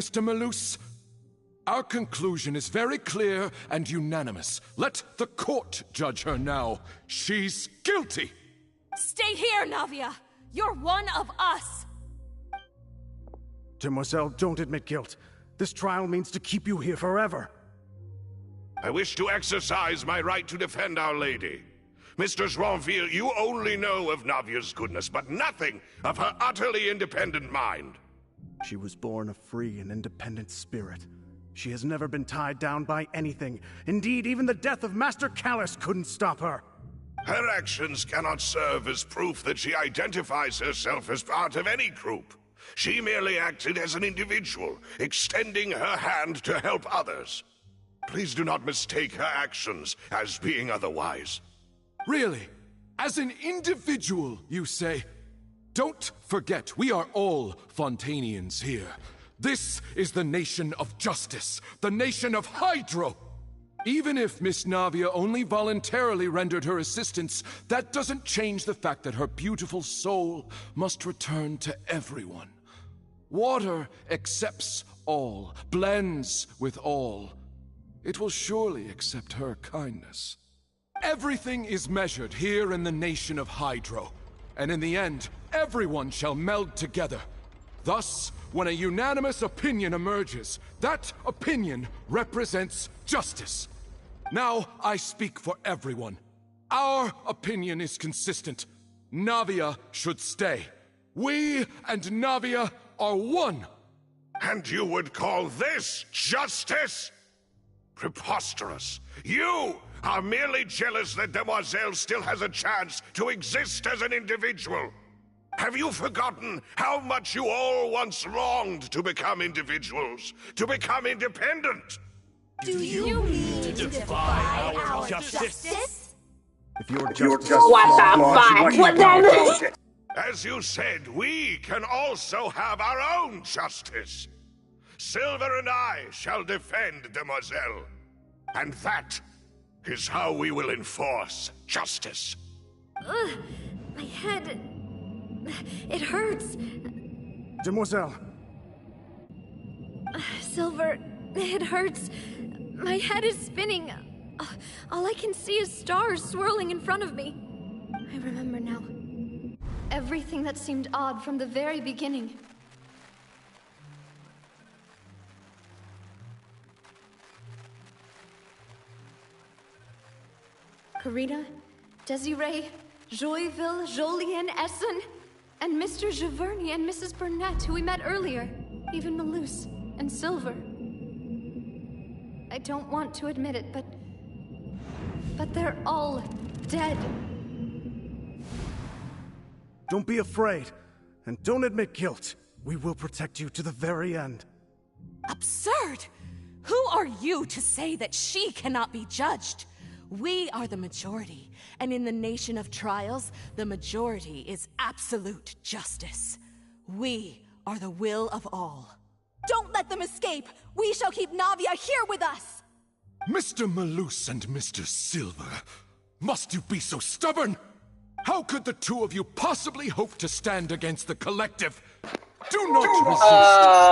Mr. Malus, our conclusion is very clear and unanimous. Let the court judge her now. She's guilty. Stay here, Navia. You're one of us. Demoiselle, don't admit guilt. This trial means to keep you here forever. I wish to exercise my right to defend Our Lady. Mr. Joinville, you only know of Navia's goodness, but nothing of her utterly independent mind. She was born a free and independent spirit. She has never been tied down by anything. Indeed, even the death of Master Callus couldn't stop her. Her actions cannot serve as proof that she identifies herself as part of any group. She merely acted as an individual, extending her hand to help others. Please do not mistake her actions as being otherwise. Really? As an individual, you say? Don't forget, we are all Fontanians here. This is the nation of justice, the nation of Hydro. Even if Miss Navia only voluntarily rendered her assistance, that doesn't change the fact that her beautiful soul must return to everyone. Water accepts all, blends with all. It will surely accept her kindness. Everything is measured here in the nation of Hydro, and in the end, everyone shall meld together. Thus, when a unanimous opinion emerges, that opinion represents justice. Now I speak for everyone. Our opinion is consistent. Navia should stay. We and Navia are one. And you would call this justice? Preposterous. You are merely jealous that Demoiselle still has a chance to exist as an individual. Have you forgotten how much you all once longed to become individuals, to become independent? Do you mean to defy our justice? If your justice What the fuck? What the? As you said, we can also have our own justice. Silver and I shall defend Demoiselle. And that is how we will enforce justice. My head... it hurts. Demoiselle. Silver, it hurts. My head is spinning. All I can see is stars swirling in front of me. I remember now. Everything that seemed odd from the very beginning. Karina, Desiree, Joyville, Jolien, Essen, and Mr. Giverny and Mrs. Burnett, who we met earlier. Even Malus and Silver. I don't want to admit it, but they're all dead. Don't be afraid, and don't admit guilt. We will protect you to the very end. Absurd! Who are you to say that she cannot be judged? We are the majority, and in the nation of trials, the majority is absolute justice. We are the will of all. Don't let them escape! We shall keep Navia here with us! Mr. Malus and Mr. Silver, must you be so stubborn? How could the two of you possibly hope to stand against the collective? Do not resist.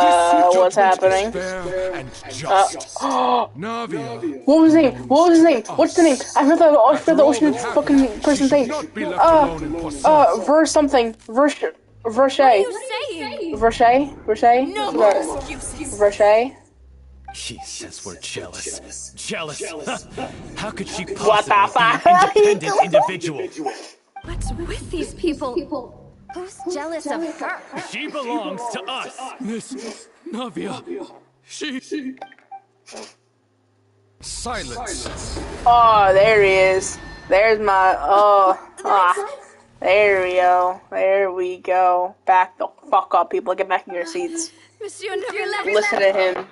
This what's happening? Is fair and just. Navia. What was his name? What was his name? What's the name? I forgot the ocean fucking person's name. Verse something. Verse. What are you saying? Verche? No more excuses. Verche? Jesus, we're jealous. Jealous? How could she What the possibly fuck? be an independent individual? What's with these people? Who's jealous of her? She belongs to us. Miss Navia. She... Silence. Oh, there he is. There's my... There we go. There we go. Back the fuck up, people. Get back in your seats. Monsieur Neverland. Listen to him.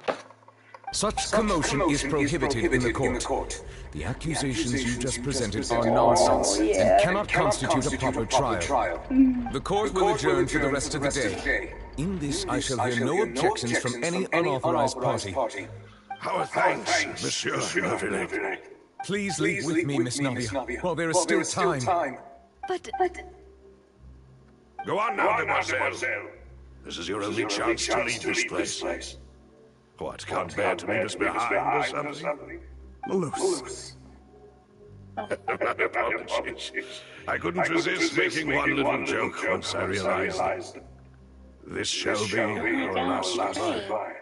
Such commotion is prohibited in the court. The accusations you just presented are nonsense and cannot constitute a proper trial. The court will adjourn for the rest of the day. In this, I shall hear no objections from any unauthorized party. Our thanks, Monsieur Neverland. Please leave with me, Miss Navia, while there is still time. But... Go on now, Demoiselle. This is your only chance to leave this place. What, can't bear to leave us behind or something? Malus. Apologies. I couldn't resist making one little joke once I realized this shall be our last goodbye.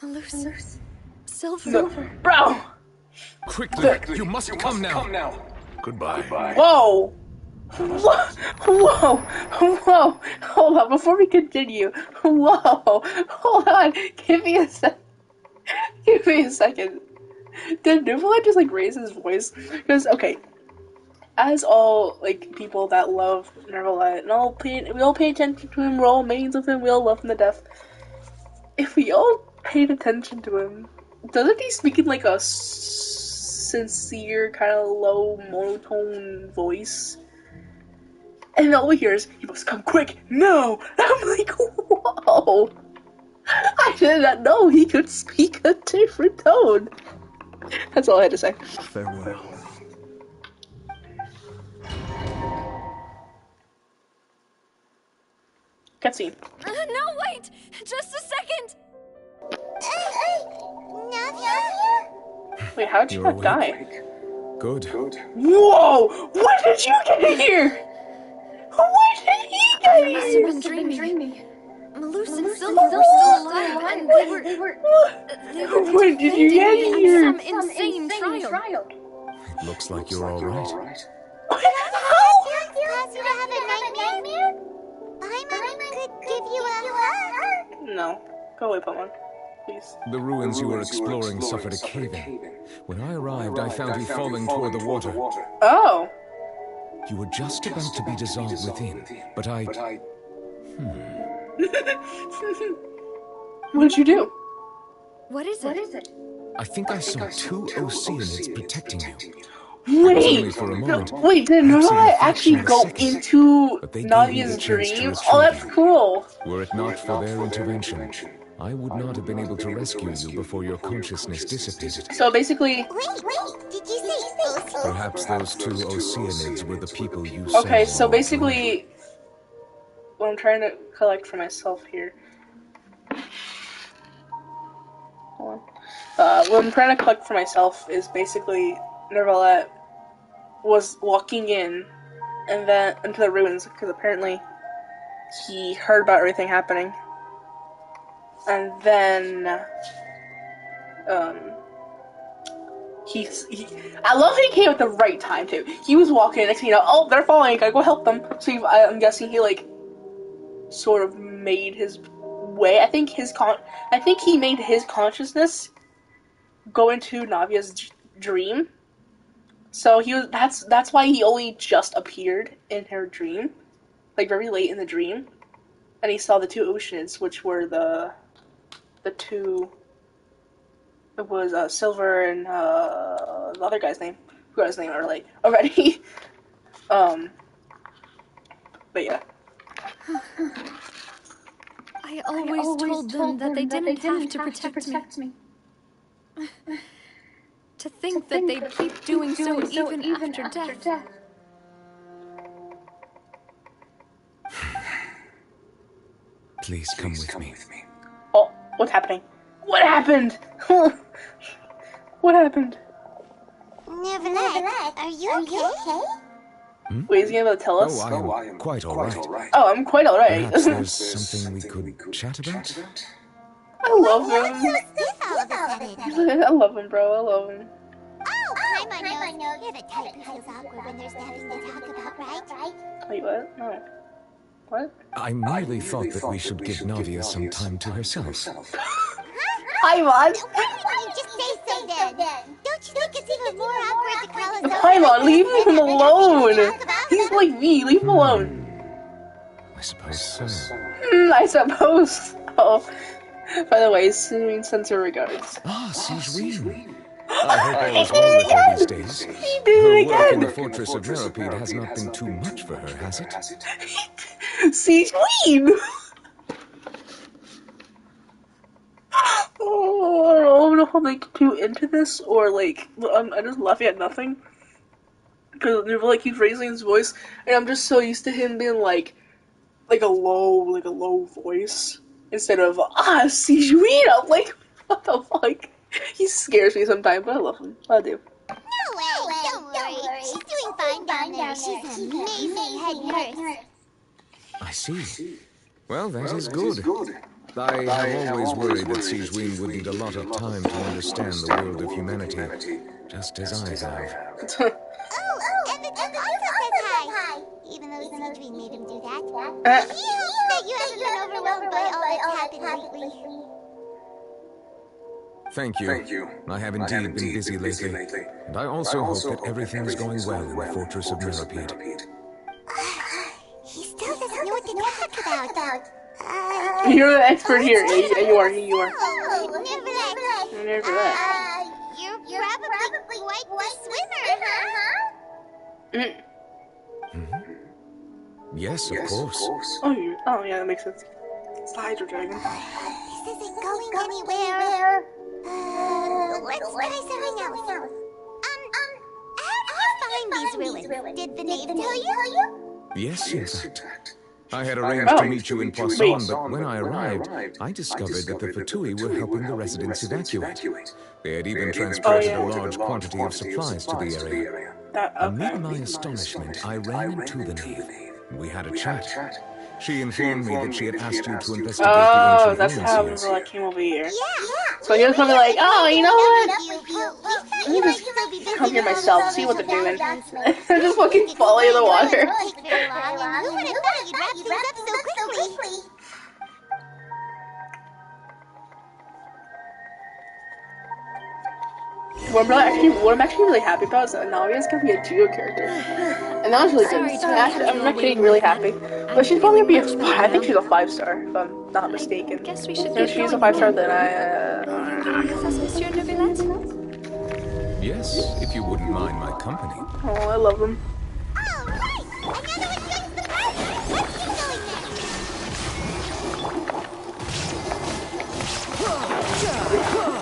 Malus. Silver. Bro! Quickly, you must come now. Goodbye. Whoa! Whoa! Hold on, before we continue. Whoa! Hold on. Give me a second. Did Nuvola just, like, raise his voice? Because, okay, as all, like, people that love Nuvola, and we all pay attention to him, we're all maidens of him, we all love him to death. If we all paid attention to him, doesn't he speak in, like, a sincere, kind of low, monotone voice? And all we hear is, "You must come quick, no!" I'm like, whoa! I did not know he could speak a different tone. That's all I had to say. Farewell. Cutscene. No, wait! Just a second! Wait, how'd you You're not die? Good. Whoa! When did you get here? When did he get I must here? have been dreaming. Malus and Silver were still alive, and they were When did you get defending me here? in some insane trial. It looks like you're all right. Cause you to have a nightmare? Paimon could give you a hug. No. Go away, Pokemon. Please. The ruins you were exploring suffered a cave-in. When I arrived, I found you falling toward the water. Oh. You were just about to be dissolved within, but I... What did you do? What is it? I think I saw two Oceanids protecting you. Wait! For a moment. Wait, did Nora actually go into But they gave Navia's you the chance to dream? retrieve Oh, that's you. cool. Were it not for their intervention, I would not have been able to rescue you before your consciousness dissipated. So basically... Wait, did you say Ocean? Perhaps those two Oceanids were the people you saw. Okay, so all basically... What I'm trying to collect for myself here... Hold on. What I'm trying to collect for myself is basically Nervalette was walking in and then into the ruins because apparently he heard about everything happening. And then he I love that he came at the right time too. He was walking, next thing you know, oh, they're falling, gotta go help them. So I'm guessing he like sort of made his way. I think he made his consciousness go into Navia's dream. So that's why he only just appeared in her dream, like very late in the dream, and he saw the two Oceanids, which were the two. It was Silver and the other guy's name. Who got his name already? But yeah. I always told them that they didn't have to protect me. To think that they'd keep doing so even after death. Please come with me. Oh, what's happening? What happened? What happened? Neverland, are you okay? Wait, is he able to tell us? Oh, I am quite all right. Oh, I'm quite alright. Perhaps there's something we could chat about? I love him. What's this all of a sudden? I love him, bro. I love him. Oh, Paimon knows. Yeah, the type feels awkward when there's nothing to talk about, right? Wait, what? No. What? I merely thought that we should give Navia some time to herself. Paimon! Why didn't you just say so then? Don't you think it's even more awkward to call us over? Paimon, leave him alone! He's like me, leave him alone. I suppose so. I suppose so. By the way, sincere regards. Ah, Sigewinne. I hope all is well with her these days. He did Her it work in again! the Fortress of Meropide has not been too much for her, has it? Sigewinne! Oh, I don't know if I'm like too into this or like I'm just laughing at nothing because Nervala keeps raising his voice, and I'm just so used to him being like a low voice. instead of Sijui. I'm like, what the fuck? He scares me sometimes, but I love him. I do. No way, don't worry. She's doing fine down there. She's an amazing head nurse. I see. Well, that is good. I have always worried that Sijwin would need a lot of time to understand the world of humanity, just as I have. Oh, and the dude also says hi. Even though Sijwin made him do that. He hopes that you haven't been overwhelmed by all that's happened lately. Thank you. I have indeed been busy lately. And I also hope that everything is going well in the fortress of Millipede. He still doesn't know what to talk about. You're the expert here. Yeah, you are. Oh, never let. You're probably quite the swimmer, huh? Yes, of course. Oh, yeah, that makes sense. It's the Hydro Dragon. This isn't going anywhere. Let's try something else. How did you find these ruins? Did the knave tell you? Yes, in fact. I had arranged to meet you in Poisson, but when I arrived, I discovered that the Fatui were helping the residents evacuate. They had even transported a large quantity of supplies to the area. Amid my astonishment, I ran into the knave. We had a chat. She informed me that she had asked you to investigate the ancient that's how ruins I came over here. Yeah. So he was probably like, oh, you know what? Let me just come here myself, see what they're doing. They're just fucking falling in the water. Who would have thought you'd wrap things up so quickly? What I'm actually really happy about is that Navia's gonna be a duo character. And that was really good. I'm not getting really happy. But she's probably gonna be I think she's a 5-star, if I'm not mistaken. Guess we should If she's a 5-star, then with us, Monsieur Neuvillette? Yes, if you wouldn't mind my company. Oh, I love them. Oh, right! Another one joins the party! Let's get going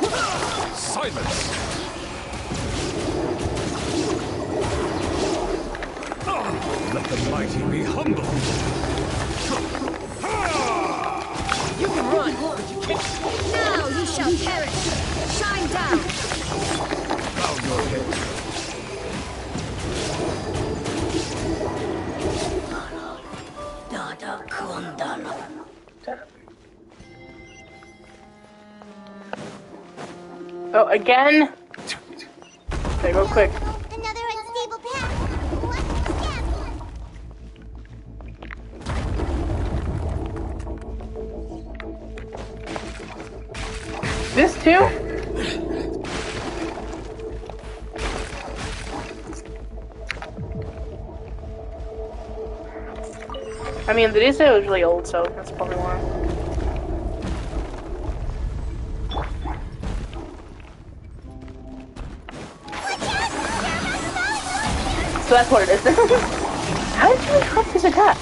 then! Silence! Let the mighty be humble. You can run, but you can't. Now you shall perish. Shine down. Bow your head. Oh, again? Okay, go quick. Another unstable path. What's the This too? I mean, they did say it was really old, so that's probably why. So that's what it is. How did you interrupt his attack?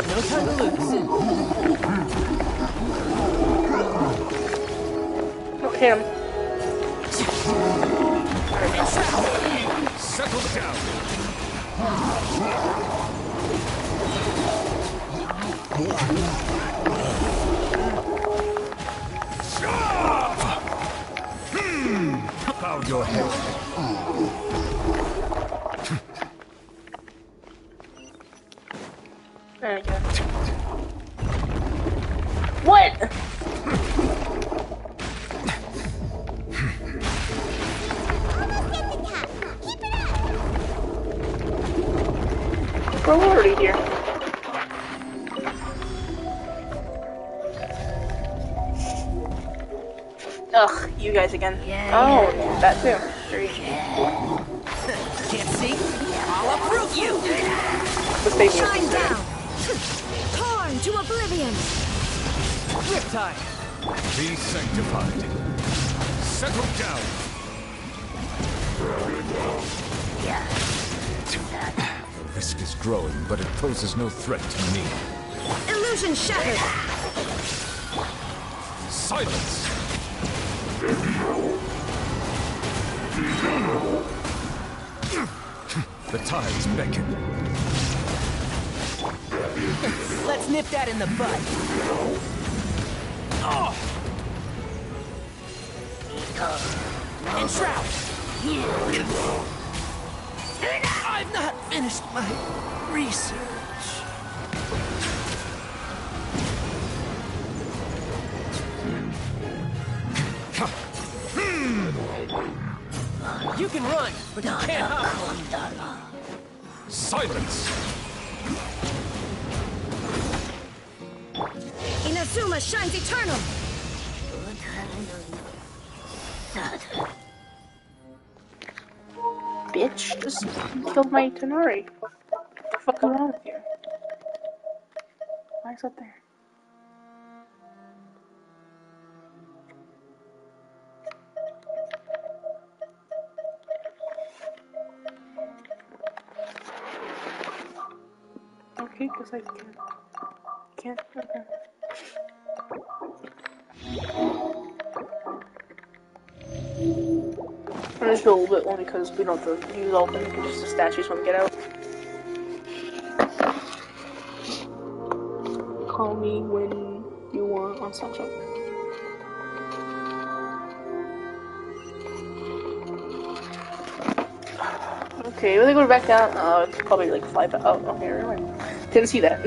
No time to lose. Oh, hit him. Settle down. Bow your head. There you go. What? We're already here. Ugh, you guys again. Oh, that too. Three. Can't see? I'll uproot you. Let's take it. Shine down! Torn to oblivion! Riptide. Be sanctified. Settle down. The risk is growing, but it poses no threat to me. Illusion shattered! Silence! The tides beckon. Let's nip that in the bud. Oh! And trout! I've not finished my research. You can run, but you can't hide. Silence! Inazuma shines eternal! Bitch, just killed my Tenari. What the fuck is wrong with you? Why is that there? Okay, because I can't. Okay. I'm just a little bit only because we don't have to use all of them, it's just the statues when we get out. Call me when you want on Snapchat. Okay, will they go back down? Oh, it's probably like fly back. Oh, okay, right. Didn't see that.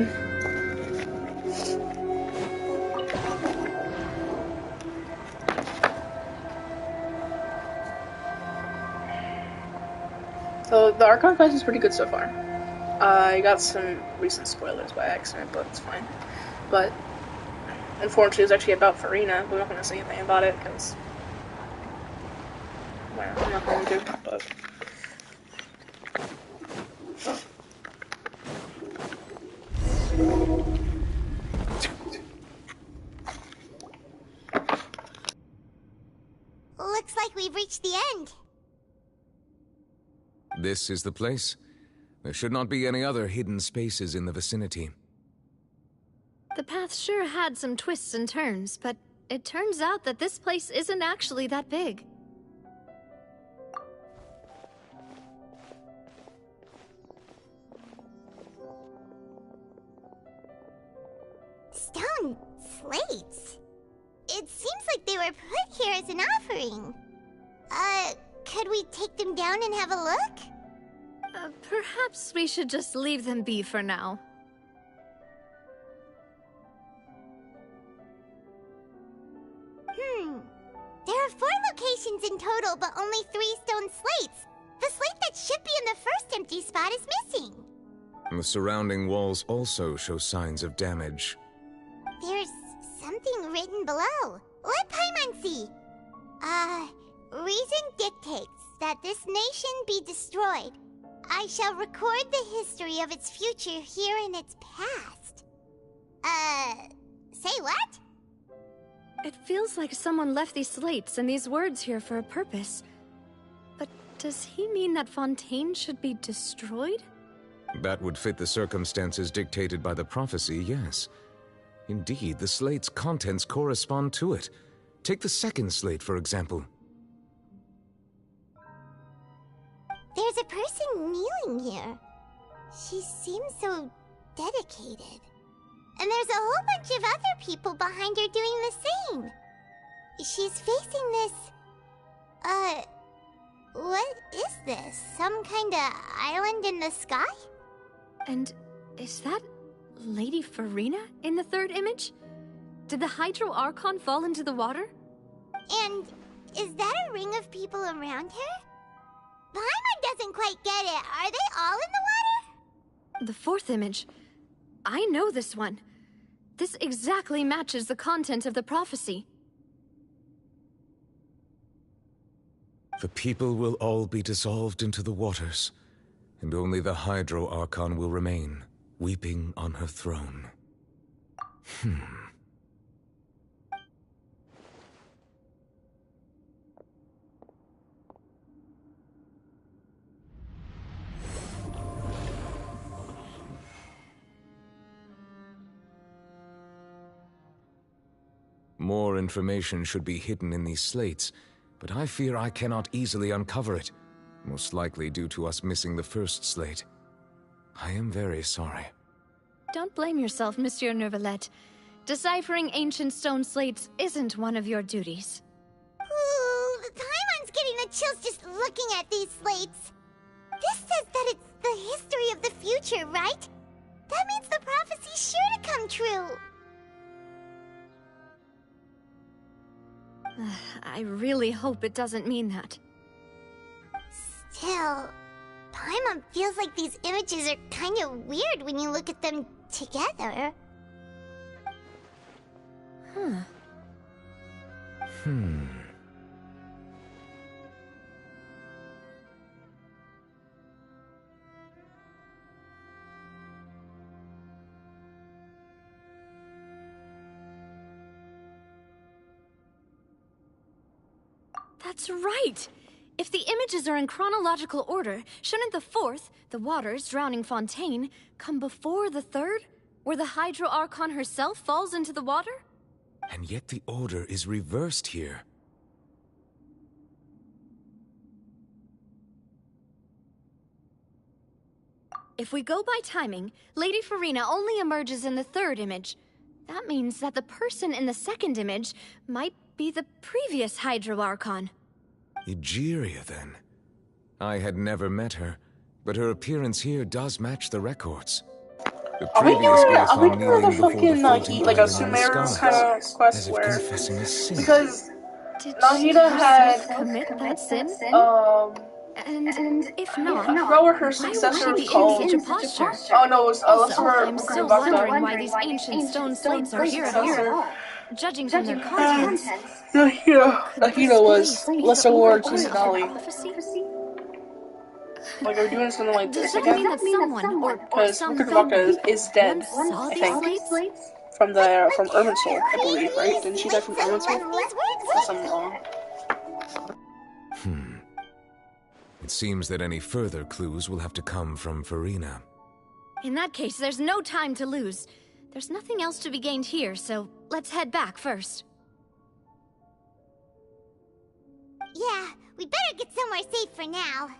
So the Archon quest is pretty good so far. I got some recent spoilers by accident, but it's fine. But unfortunately, it's actually about Farina. We're not going to say anything about it because, well, I'm not going to. But Looks like we've reached the end. This is the place. There should not be any other hidden spaces in the vicinity. The path sure had some twists and turns, but it turns out that this place isn't actually that big. Stone slates? It seems like they were put here as an offering. Could we take them down and have a look? Perhaps we should just leave them be for now. There are 4 locations in total, but only 3 stone slates. The slate that should be in the first empty spot is missing. The surrounding walls also show signs of damage. There's something written below. Let Paimon see. Reason dictates that this nation be destroyed. I shall record the history of its future here in its past. Say what? It feels like someone left these slates and these words here for a purpose. But does he mean that Fontaine should be destroyed? That would fit the circumstances dictated by the prophecy, yes. Indeed, the slate's contents correspond to it. Take the second slate, for example. There's a person kneeling here. She seems so dedicated. And there's a whole bunch of other people behind her doing the same. She's facing this... what is this? Some kind of island in the sky? And is that Lady Farina in the third image? Did the Hydro Archon fall into the water? And is that a ring of people around her? Paimon doesn't quite get it. Are they all in the water? The fourth image. I know this one. This exactly matches the content of the prophecy. The people will all be dissolved into the waters, and only the Hydro Archon will remain, weeping on her throne. More information should be hidden in these slates, but I fear I cannot easily uncover it. most likely due to us missing the first slate. I am very sorry. Don't blame yourself, Monsieur Neuvillette. Deciphering ancient stone slates isn't one of your duties. Ooh, Paimon's getting the chills just looking at these slates. This says that it's the history of the future, right? That means the prophecy's sure to come true. I really hope it doesn't mean that. Still, Paimon feels like these images are kind of weird when you look at them together. That's right! If the images are in chronological order, shouldn't the fourth, the waters drowning Fontaine, come before the third, where the Hydro Archon herself falls into the water? And yet the order is reversed here. If we go by timing, Lady Farina only emerges in the third image. That means that the person in the second image might be the previous Hydro Archon. Egeria, then. I had never met her, but her appearance here does match the records. The previous Archon kneeling before the floating like a island in the Sumeru skies, kind of quest as if where, confessing a sin. because Did Nahida she had commit that sin? And if not, I forgot what her why successor would was she called. be in such a posture? Oh no, it was Also, her. I'm still wondering why these ancient stone slates are here at all. Judging from their contents, Nahida was lesser lord to origin of Denali. prophecy? Like, are we doing something like Does this that again? mean that someone or Because some Rukavaka is dead, once saw I these think. slates? From Irminsul, I believe, right? Didn't she die from Irminsul? Unless I'm wrong. It seems that any further clues will have to come from Farina. In that case, there's no time to lose. There's nothing else to be gained here, so let's head back first. Yeah, we better get somewhere safe for now.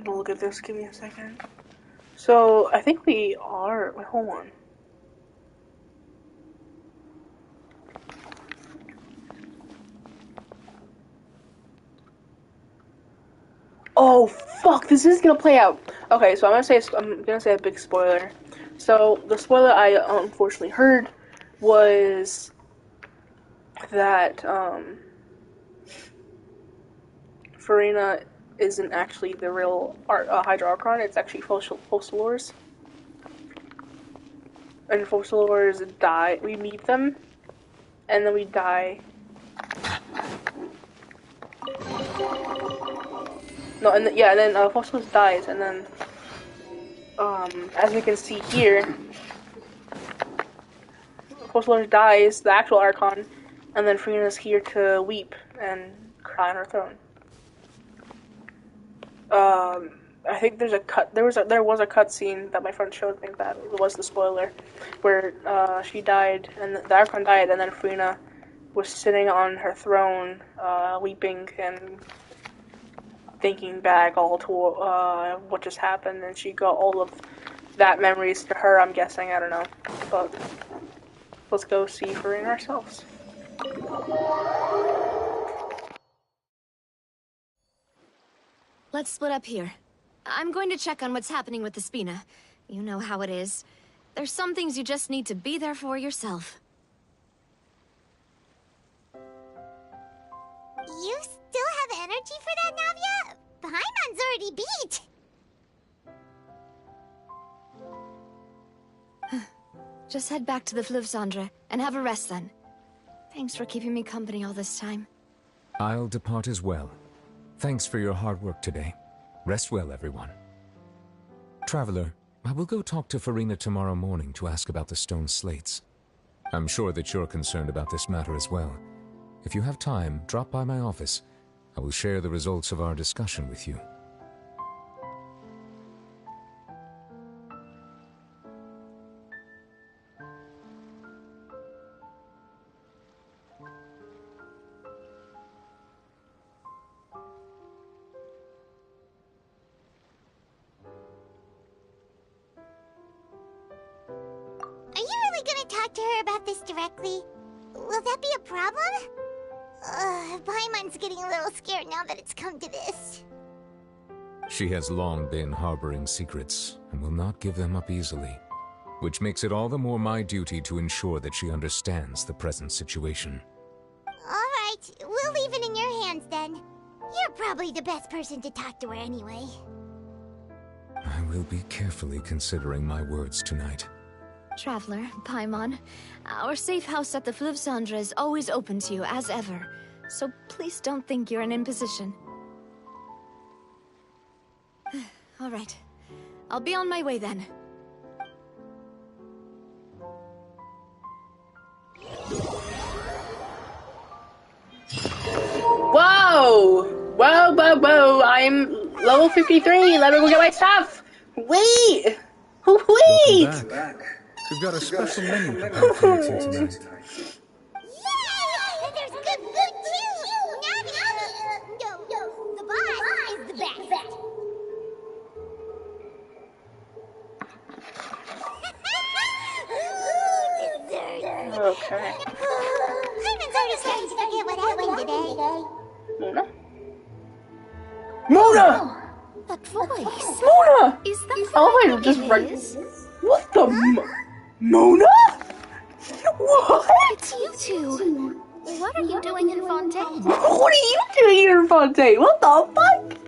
Look at this, give me a second. So, I think we are... Wait, hold on. Oh, fuck, this is gonna play out. Okay, so I'm gonna say a big spoiler. So, the spoiler I unfortunately heard was that, Farina isn't actually the real Hydro Archon, it's actually Focalors. And Focalors die, we meet them, and then we die. No, and then Focalors dies, and then, as we can see here, Focalors dies, the actual Archon, and then Farina's here to weep and cry on her throne. I think there was a cutscene that my friend showed me that was the spoiler, where she died and the Archon died, and then Farina was sitting on her throne, weeping and thinking back all to what just happened, and she got all of that memories to her. I'm guessing, I don't know, but let's go see Farina ourselves. Let's split up here. I'm going to check on what's happening with the Spina. You know how it is. There's some things you just need to be there for yourself. You still have energy for that, Navia? Paimon's already beat! Just head back to the Fleuve Cendre and have a rest then. Thanks for keeping me company all this time. I'll depart as well. Thanks for your hard work today. Rest well, everyone. Traveler, I will go talk to Farina tomorrow morning to ask about the stone slates. I'm sure that you're concerned about this matter as well. If you have time, drop by my office. I will share the results of our discussion with you. Talk to her about this directly? Will that be a problem? Paimon's getting a little scared now that it's come to this. She has long been harboring secrets and will not give them up easily, which makes it all the more my duty to ensure that she understands the present situation. Alright, we'll leave it in your hands then. You're probably the best person to talk to her anyway. I will be carefully considering my words tonight. Traveler, Paimon, our safe house at the Fleuve Cendre is always open to you, as ever. So please don't think you're an imposition. All right. I'll be on my way then. Whoa! Whoa, whoa, whoa! I'm level 53. Let me go get my stuff. Wait! Wait! Welcome back. We've got a special menu prepared for you two tonight. Yay! There's good food too! No, the boss is the best. Ooh, dessert. Okay. Paimon's already starting to forget what happened today. Mona? Mona! That voice! Mona! Is that Oh, I just right. What the? Mona? What? It's you two. What are you doing in Fontaine? What are you doing here in Fontaine? What the fuck?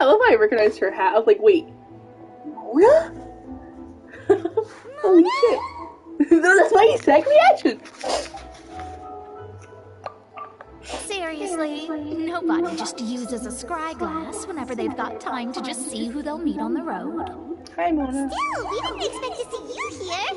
I love how I recognized her hat. I was like, wait. Mona? Holy shit. That's my exact reaction. Seriously, nobody just uses a scry glass whenever they've got time to just see who they'll meet on the road. Hi, Mona. Still, we didn't expect to see you here.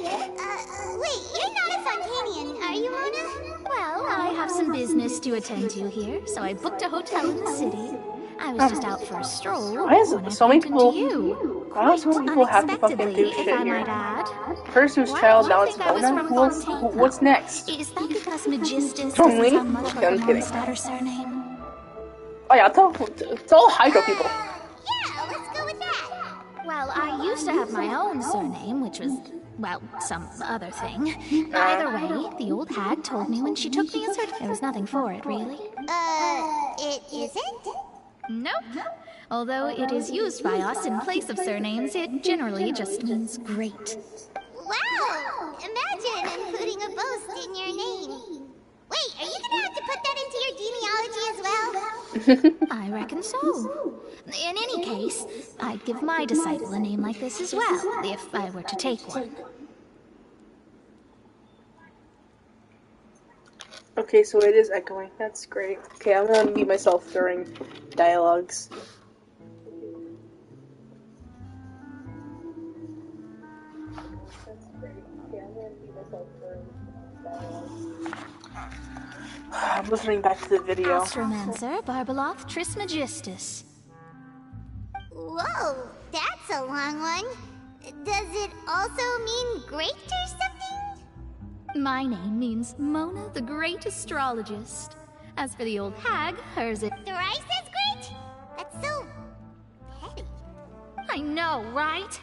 Wait, you're not a Fontanian, are you, Mona? Well, I have some business to attend to here, so I booked a hotel in the city. I was just out for a stroll. Why is when I so many bumped people? into you. Why do so many people have to fucking do Unexpectedly, shit if I here? might add. First it was Why Child, did now you it's think I was Mona. from Fontaine, What's though? next? Is that because Magistus From doesn't me? sound much Okay, like I'm a kidding. Mondstadt surname? Oh yeah, it's all Hydro people. Yeah, let's go with that. Well, I used to have my own surname, which was, well, some other thing. Either way, the old hag told me when she took me as her... There was nothing for it, really. It isn't? Nope. Although it is used by us in place of surnames, it generally just means great. Wow! Imagine including a boast in your name. Wait, are you gonna have to put that into your genealogy as well? I reckon so. In any case, I'd give my disciple a name like this as well, if I were to take one. Okay, so it is echoing. That's great. Okay, I'm gonna mute myself during dialogues. I'm listening back to the video. Astromancer, Barbeloth, Trismegistus. Whoa, that's a long one. Does it also mean great or something? My name means Mona the Great Astrologist. As for the old hag, hers is... Thrice as great? That's so... petty. I know, right?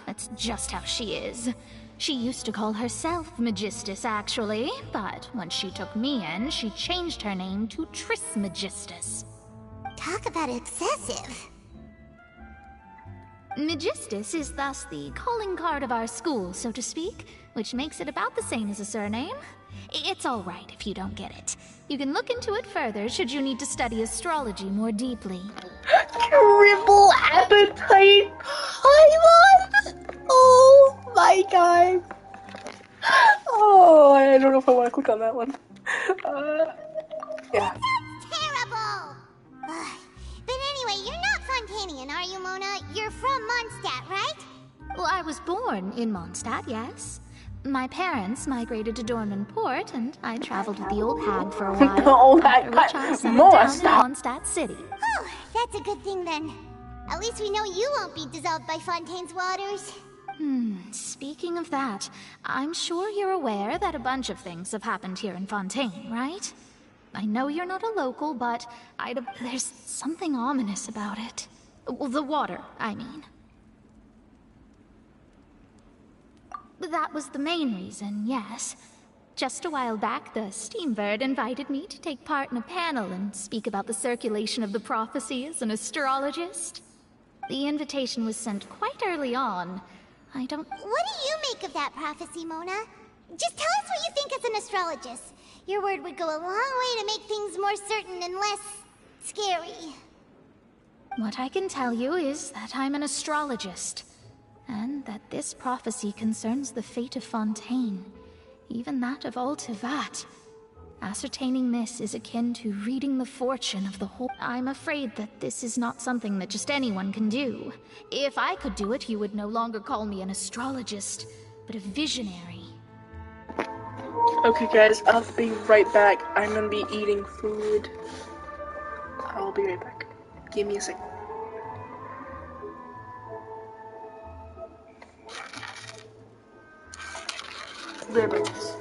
That's just how she is. She used to call herself Magistus, actually, but when she took me in, she changed her name to Trismegistus. Talk about excessive. Magistus is thus the calling card of our school, so to speak, which makes it about the same as a surname. It's all right if you don't get it. You can look into it further should you need to study astrology more deeply. Triple appetite Paimon! Oh my god. Oh, I don't know if I want to click on that one. Yeah. Terrible! But anyway, you're not Fontanian, are you, Mona? You're from Mondstadt, right? Well, I was born in Mondstadt, yes. My parents migrated to Dorman Port, and I traveled with the old hag for a while. The old hag. After which I settled down in Mondstadt City. Oh, that's a good thing then. At least we know you won't be dissolved by Fontaine's waters. Speaking of that, I'm sure you're aware that a bunch of things have happened here in Fontaine, right? I know you're not a local, but there's something ominous about it. Well, the water, I mean. That was the main reason, yes. Just a while back, the Steambird invited me to take part in a panel and speak about the circulation of the prophecy as an astrologist. The invitation was sent quite early on. What do you make of that prophecy, Mona? Just tell us what you think as an astrologist. Your word would go a long way to make things more certain and less scary. What I can tell you is that I'm an astrologist, and that this prophecy concerns the fate of Fontaine, even that of all Tevat. Ascertaining this is akin to reading the fortune of the whole. I'm afraid that this is not something that just anyone can do. If I could do it, you would no longer call me an astrologist, but a visionary. Okay, guys, I'll be right back. I'm gonna be eating food. I'll be right back. Give me a second. There it is.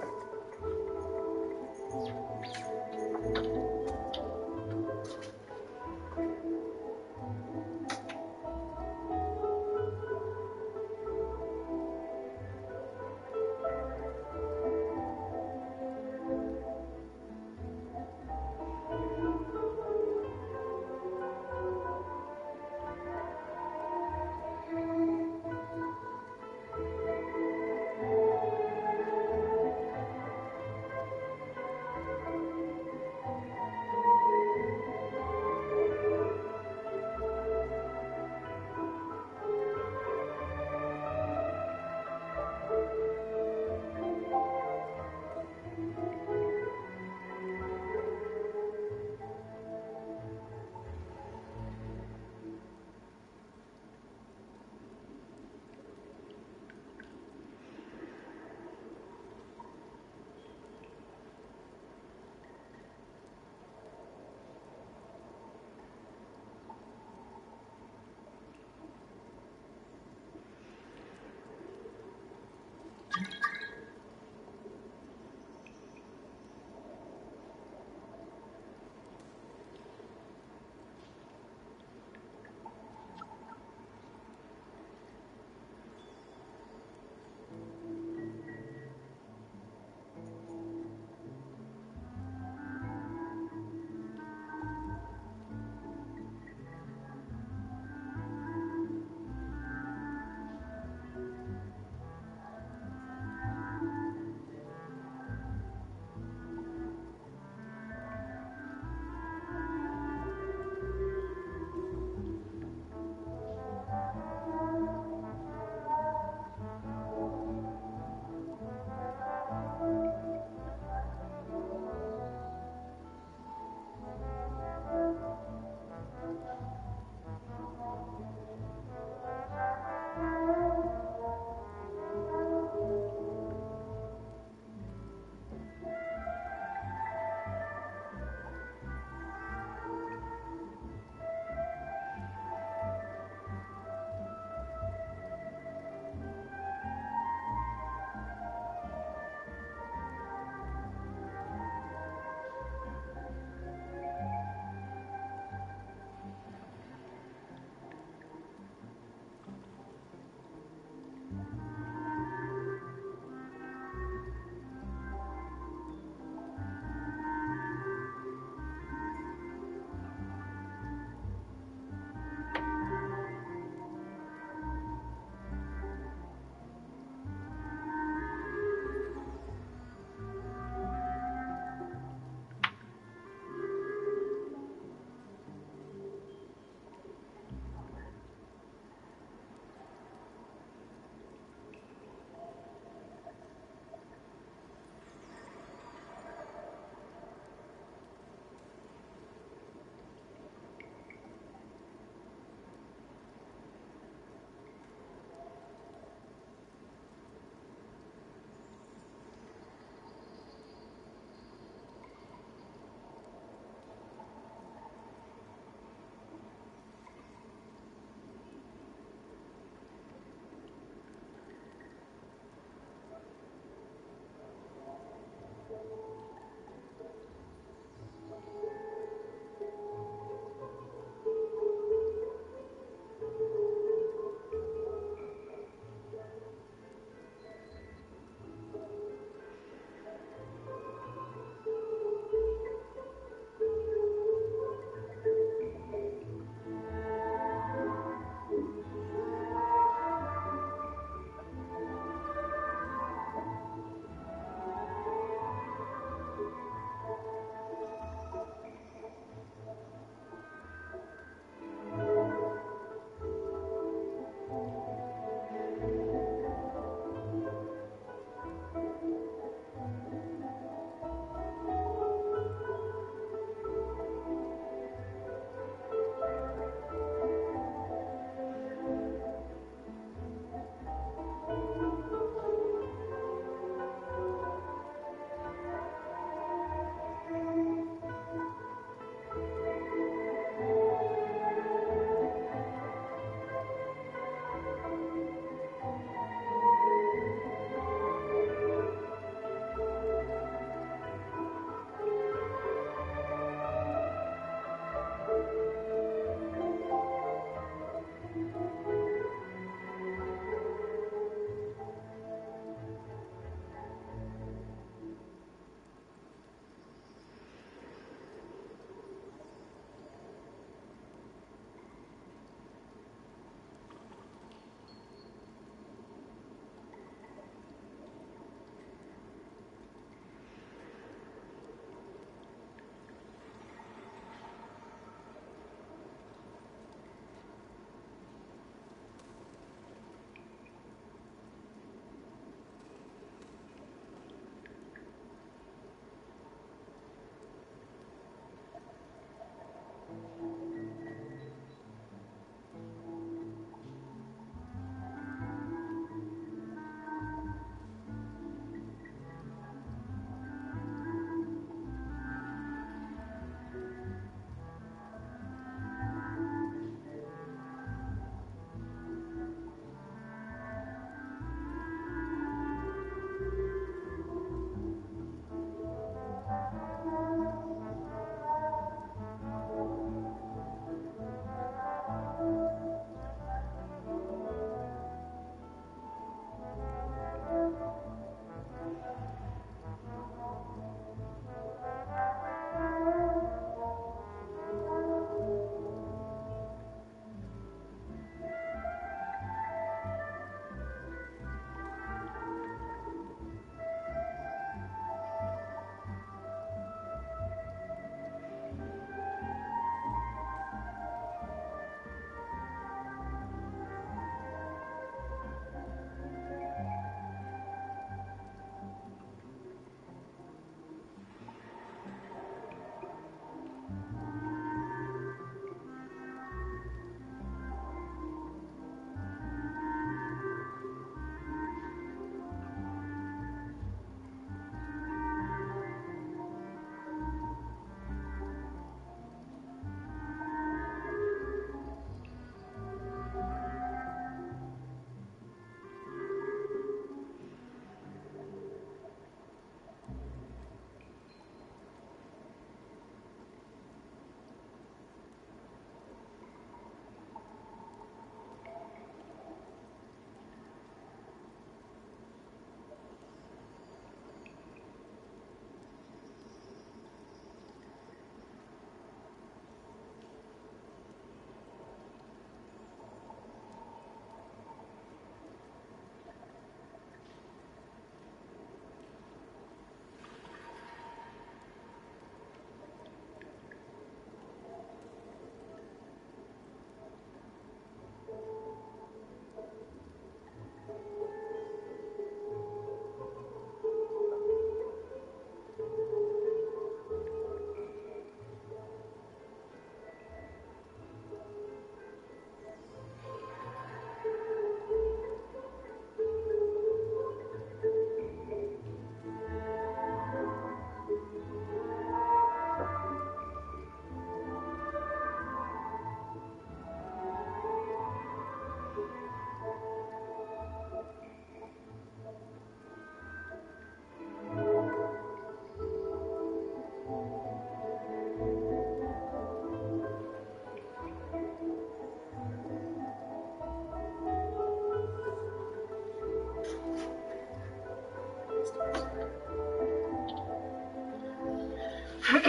But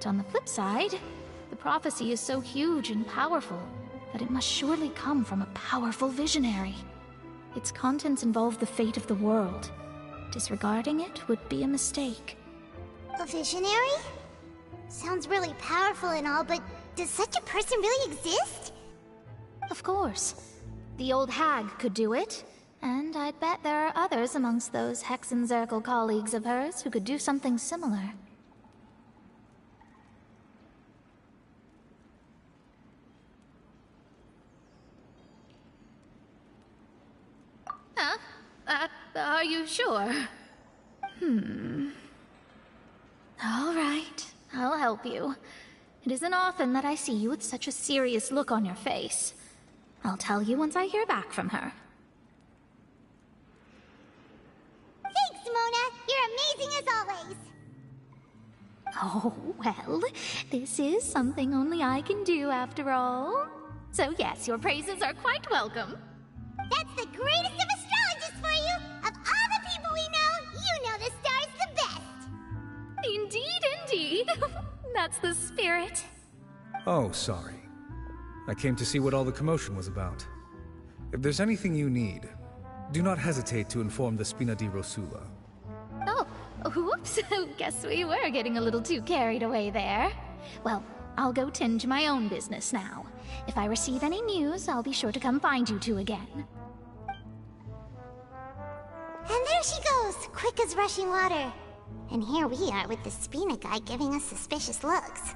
on the flip side, the prophecy is so huge and powerful that it must surely come from a powerful visionary. Its contents involve the fate of the world. Disregarding it would be a mistake. A visionary? Sounds really powerful and all, but does such a person really exist? Of course. The old hag could do it, and I'd bet there are others amongst those Hexenzirkel colleagues of hers who could do something similar. Huh? Are you sure? All right, I'll help you. It isn't often that I see you with such a serious look on your face. I'll tell you once I hear back from her. Thanks, Mona. You're amazing as always. Oh, well, this is something only I can do after all. So yes, your praises are quite welcome. That's the greatest of astrologists for you! Of all the people we know, you know the star's the best! Indeed, indeed. That's the spirit. Oh, sorry. I came to see what all the commotion was about. If there's anything you need, do not hesitate to inform the Spina di Rosula. Oh, whoops. Guess we were getting a little too carried away there. Well, I'll go tend to my own business now. If I receive any news, I'll be sure to come find you two again. And there she goes, quick as rushing water. And here we are with the Spina guy giving us suspicious looks.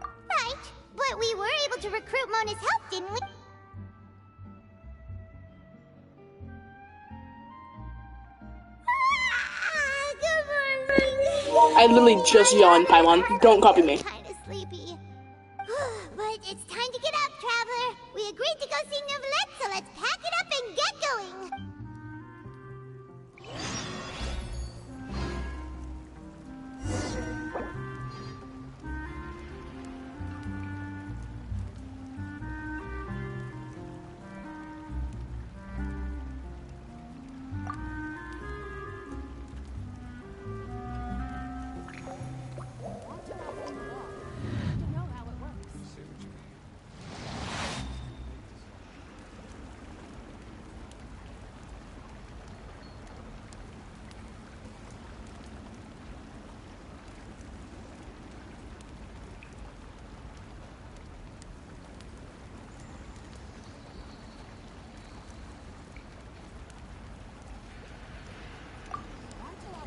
Right, but we were able to recruit Mona's help, didn't we? I literally just yawned, Paimon. Don't copy me. Kinda sleepy. But it's time to get up, traveler. We agreed to go see Neuvillette, so let's pack it up and get going.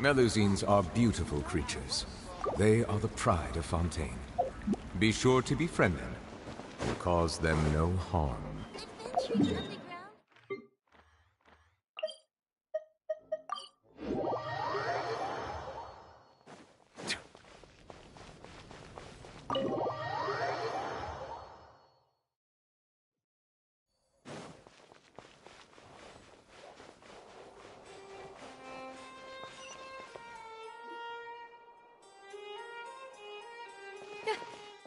Melusines are beautiful creatures. They are the pride of Fontaine. Be sure to befriend them. Cause them no harm.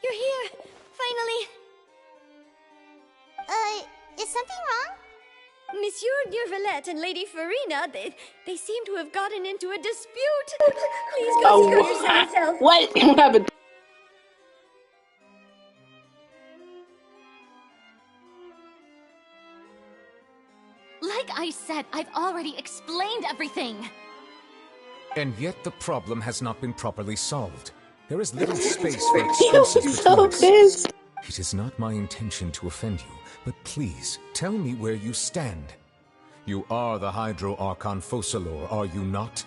You're here! Finally! Is something wrong? Monsieur Neuvillette and Lady Farina, they seem to have gotten into a dispute. Please go see for yourself. What? What happened? Like I said, I've already explained everything. And yet the problem has not been properly solved. There is little space for excuses between us. It is not my intention to offend you, but please, tell me where you stand. You are the Hydro Archon Focalor, are you not?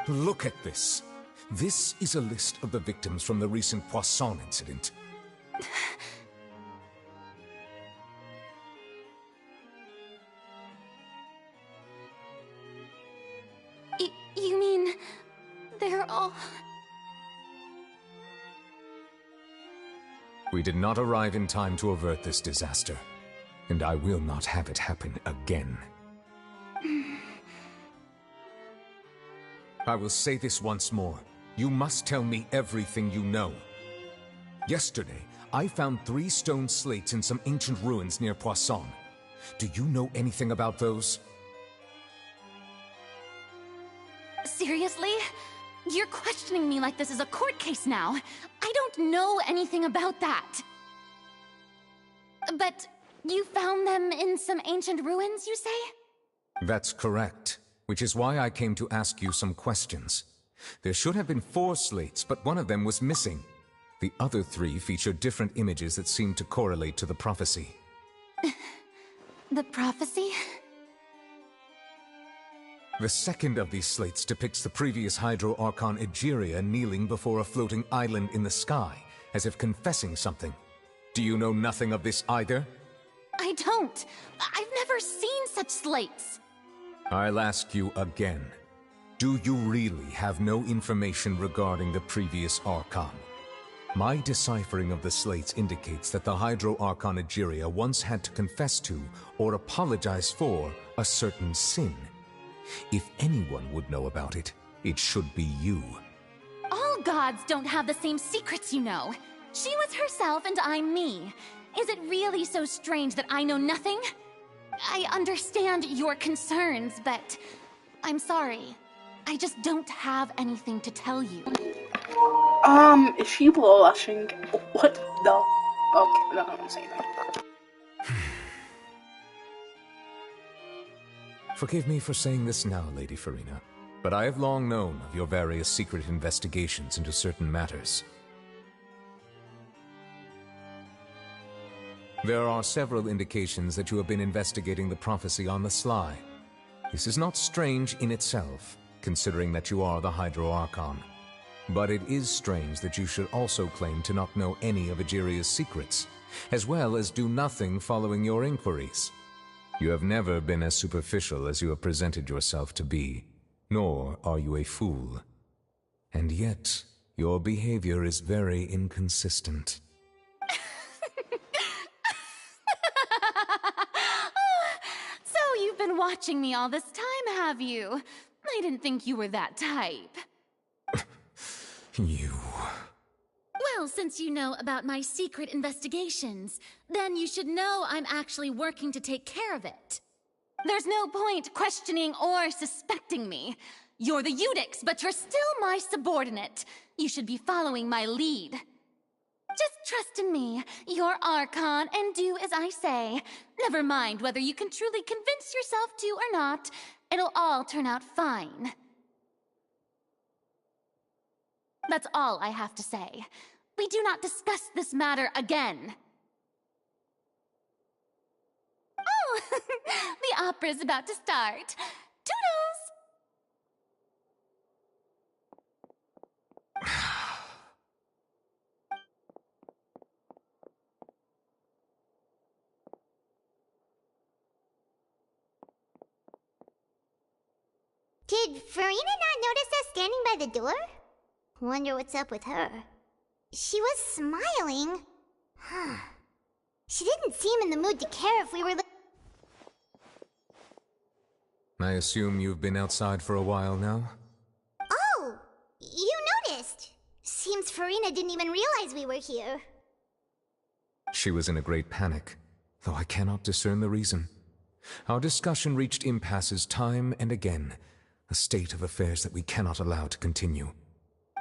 Look at this. This is a list of the victims from the recent Poisson incident. You mean... they're all... We did not arrive in time to avert this disaster, and I will not have it happen again. I will say this once more. You must tell me everything you know. Yesterday, I found 3 stone slates in some ancient ruins near Poisson. Do you know anything about those? Seriously? You're questioning me like this is a court case now. I don't know anything about that. But you found them in some ancient ruins, you say? That's correct, which is why I came to ask you some questions. There should have been 4 slates, but one of them was missing. The other 3 feature different images that seem to correlate to the prophecy. The prophecy? The second of these slates depicts the previous Hydro Archon Egeria kneeling before a floating island in the sky, as if confessing something. Do you know nothing of this either? I don't. I've never seen such slates. I'll ask you again. Do you really have no information regarding the previous Archon? My deciphering of the slates indicates that the Hydro Archon Egeria once had to confess to, or apologize for, a certain sin. If anyone would know about it, it should be you. All gods don't have the same secrets, you know. She was herself and I'm me. Is it really so strange that I know nothing? I understand your concerns, but I'm sorry. I just don't have anything to tell you. Is she blushing? What the? Okay, no, I don't say that. Forgive me for saying this now, Lady Farina, but I have long known of your various secret investigations into certain matters. There are several indications that you have been investigating the prophecy on the sly. This is not strange in itself, considering that you are the Hydro Archon. But it is strange that you should also claim to not know any of Egeria's secrets, as well as do nothing following your inquiries. You have never been as superficial as you have presented yourself to be, nor are you a fool. And yet, your behavior is very inconsistent. So you've been watching me all this time, have you? I didn't think you were that type. You... Well, since you know about my secret investigations, then you should know I'm actually working to take care of it. There's no point questioning or suspecting me. You're the Eudix, but you're still my subordinate. You should be following my lead. Just trust in me, you're Archon, and do as I say. Never mind whether you can truly convince yourself to or not. It'll all turn out fine. That's all I have to say. We do not discuss this matter again. Oh, the opera's about to start. Toodles! Did Farina not notice us standing by the door? Wonder what's up with her. She was smiling. Huh. She didn't seem in the mood to care if we were I assume you've been outside for a while now? Oh! You noticed! Seems Farina didn't even realize we were here. She was in a great panic, though I cannot discern the reason. Our discussion reached impasses time and again, a state of affairs that we cannot allow to continue.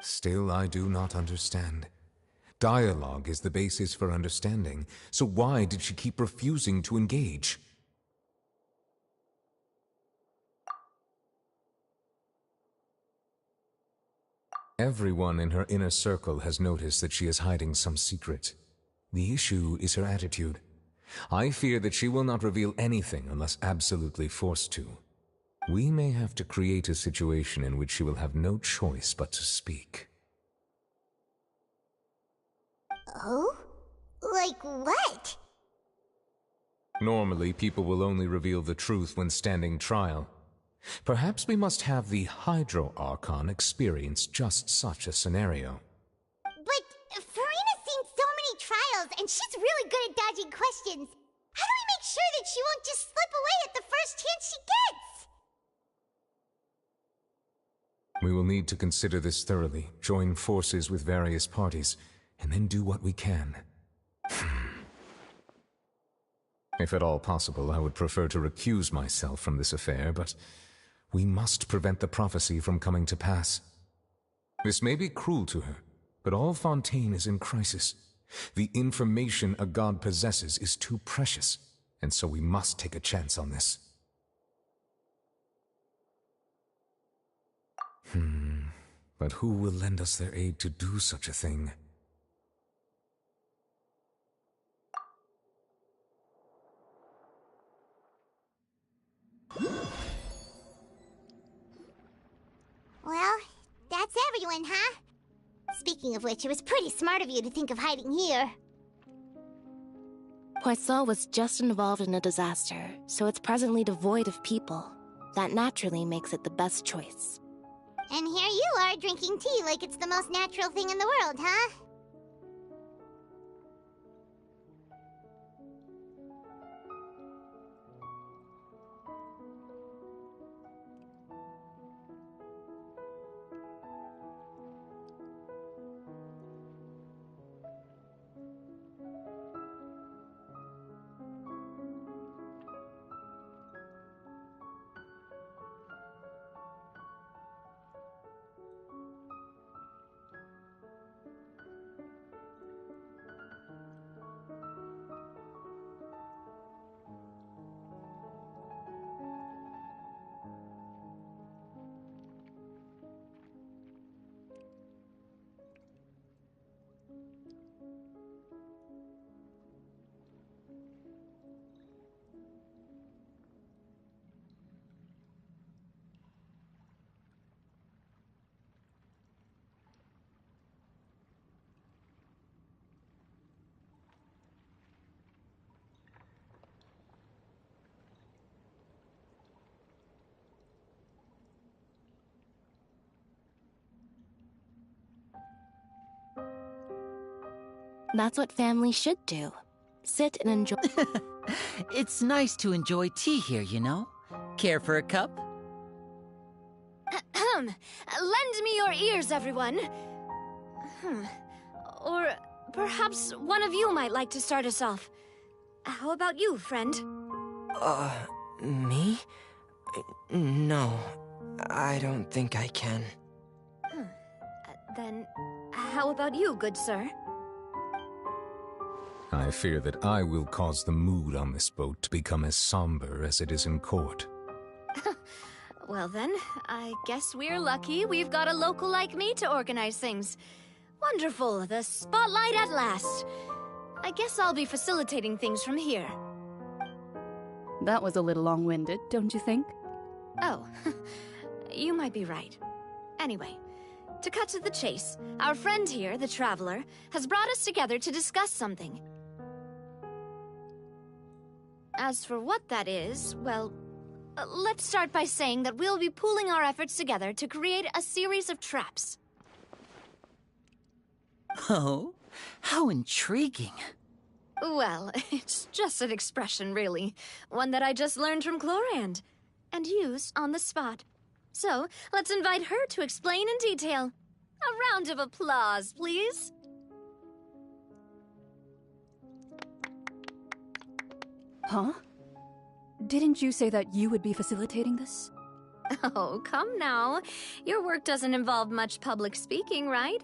Still, I do not understand. Dialogue is the basis for understanding, so why did she keep refusing to engage? Everyone in her inner circle has noticed that she is hiding some secret. The issue is her attitude. I fear that she will not reveal anything unless absolutely forced to. We may have to create a situation in which she will have no choice but to speak. Oh? Like what? Normally, people will only reveal the truth when standing trial. Perhaps we must have the Hydro Archon experience just such a scenario. But Farina's seen so many trials, and she's really good at dodging questions. How do we make sure that she won't just slip away at the first chance she gets? We will need to consider this thoroughly, join forces with various parties, and then do what we can. If at all possible, I would prefer to recuse myself from this affair, but we must prevent the prophecy from coming to pass. This may be cruel to her, but all Fontaine is in crisis. The information a god possesses is too precious, and so we must take a chance on this. But who will lend us their aid to do such a thing? Well, that's everyone, huh? Speaking of which, it was pretty smart of you to think of hiding here. Poisson was just involved in a disaster, so it's presently devoid of people. That naturally makes it the best choice. And here you are drinking tea like it's the most natural thing in the world, huh? That's what family should do. Sit and enjoy. It's nice to enjoy tea here, you know? Care for a cup? Lend me your ears, everyone. Or perhaps one of you might like to start us off. How about you, friend? Me? No, I don't think I can. Then, how about you, good sir? I fear that I will cause the mood on this boat to become as somber as it is in court. Well then, I guess we're lucky we've got a local like me to organize things. Wonderful, the spotlight at last. I guess I'll be facilitating things from here. That was a little long-winded, don't you think? Oh, you might be right. Anyway, to cut to the chase, our friend here, the Traveler, has brought us together to discuss something. As for what that is, well, let's start by saying that we'll be pooling our efforts together to create a series of traps. Oh, how intriguing. Well, it's just an expression, really. One that I just learned from Chlorand, and used on the spot. So, let's invite her to explain in detail. A round of applause, please. Huh? Didn't you say that you would be facilitating this? Oh, come now. Your work doesn't involve much public speaking, right?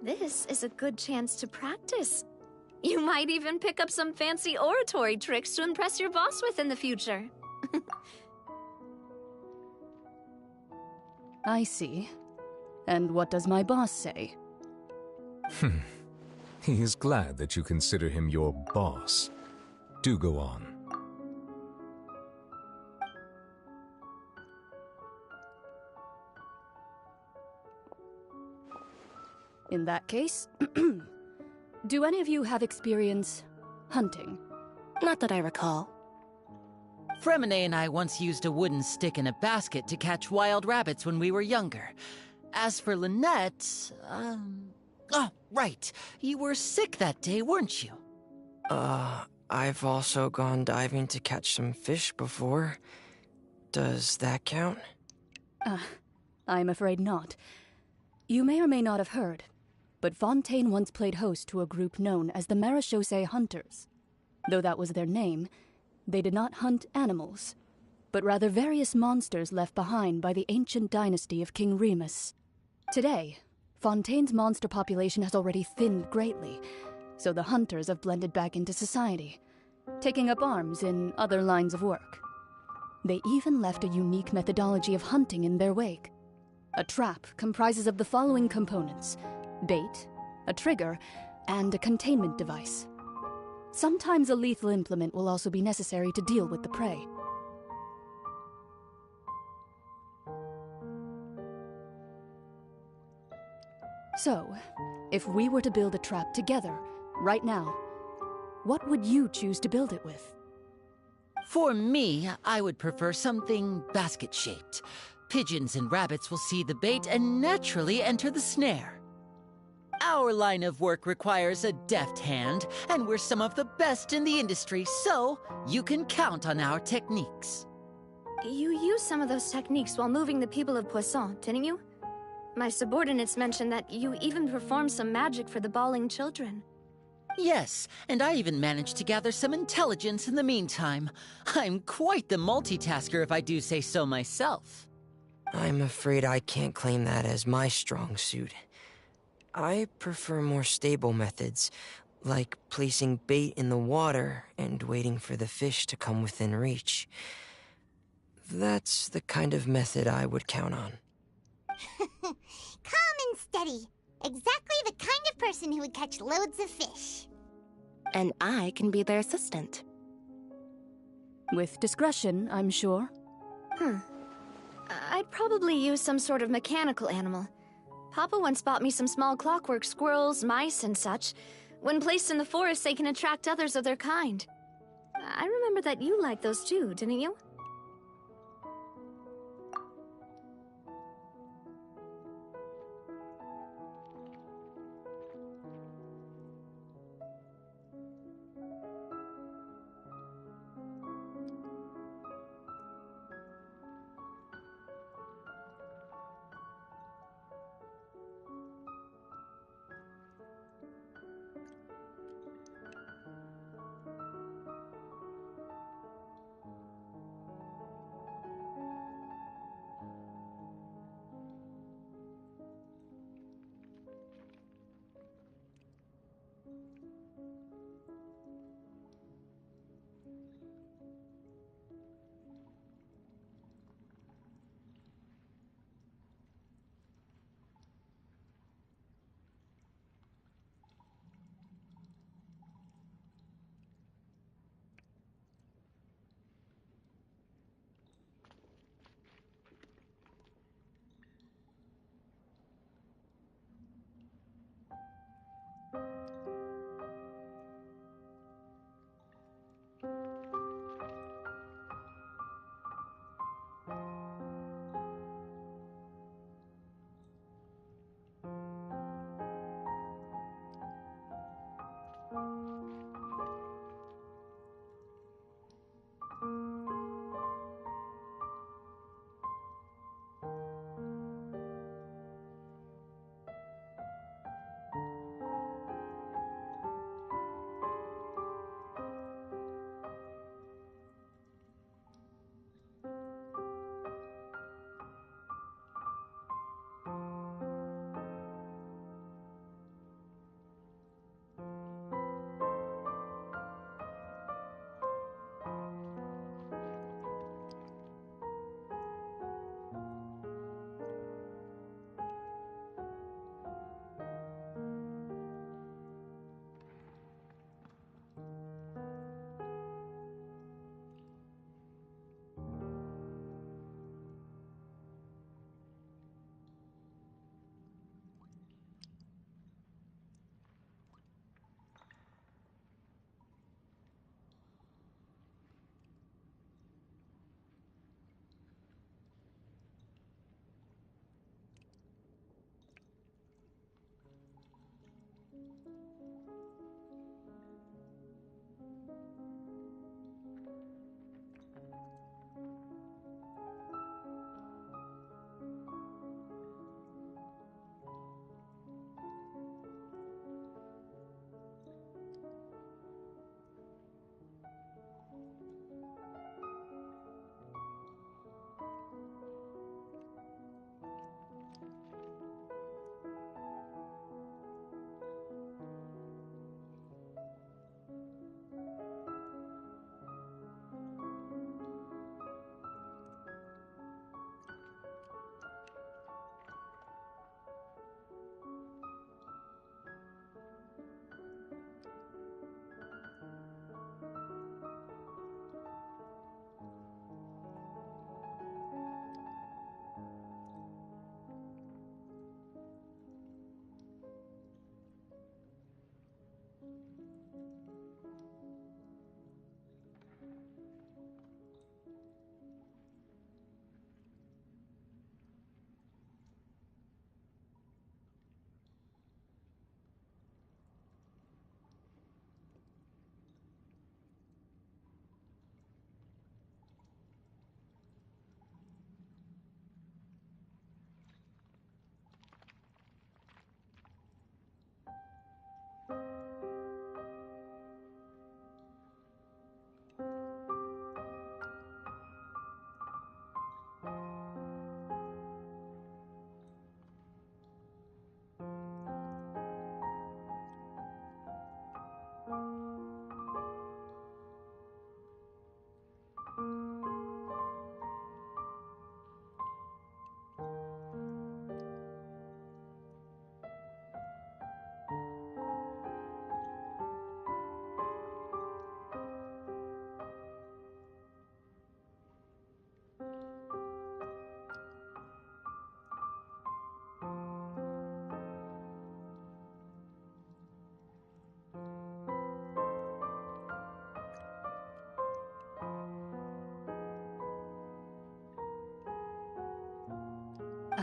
This is a good chance to practice. You might even pick up some fancy oratory tricks to impress your boss with in the future. I see. And what does my boss say? He is glad that you consider him your boss. Do go on. In that case, do any of you have experience hunting? Not that I recall. Fremine and I once used a wooden stick in a basket to catch wild rabbits when we were younger. As for Lynette, oh, right. You were sick that day, weren't you? I've also gone diving to catch some fish before. Does that count? I'm afraid not. You may or may not have heard, but Fontaine once played host to a group known as the Marechaussee Hunters. Though that was their name, they did not hunt animals, but rather various monsters left behind by the ancient dynasty of King Remus. Today, Fontaine's monster population has already thinned greatly, so the hunters have blended back into society, taking up arms in other lines of work. They even left a unique methodology of hunting in their wake. A trap comprises of the following components: bait, a trigger, and a containment device. Sometimes a lethal implement will also be necessary to deal with the prey. So, if we were to build a trap together, right now, what would you choose to build it with? For me, I would prefer something basket-shaped. Pigeons and rabbits will see the bait and naturally enter the snare. Our line of work requires a deft hand, and we're some of the best in the industry, so you can count on our techniques. You used some of those techniques while moving the people of Poisson, didn't you? My subordinates mentioned that you even performed some magic for the bawling children. Yes, and I even managed to gather some intelligence in the meantime. I'm quite the multitasker if I do say so myself. I'm afraid I can't claim that as my strong suit. I prefer more stable methods, like placing bait in the water and waiting for the fish to come within reach. That's the kind of method I would count on. Calm and steady. Exactly the kind of person who would catch loads of fish. And I can be their assistant. With discretion, I'm sure. I'd probably use some sort of mechanical animal. Papa once bought me some small clockwork squirrels, mice, and such. When placed in the forest, they can attract others of their kind. I remember that you liked those too, didn't you?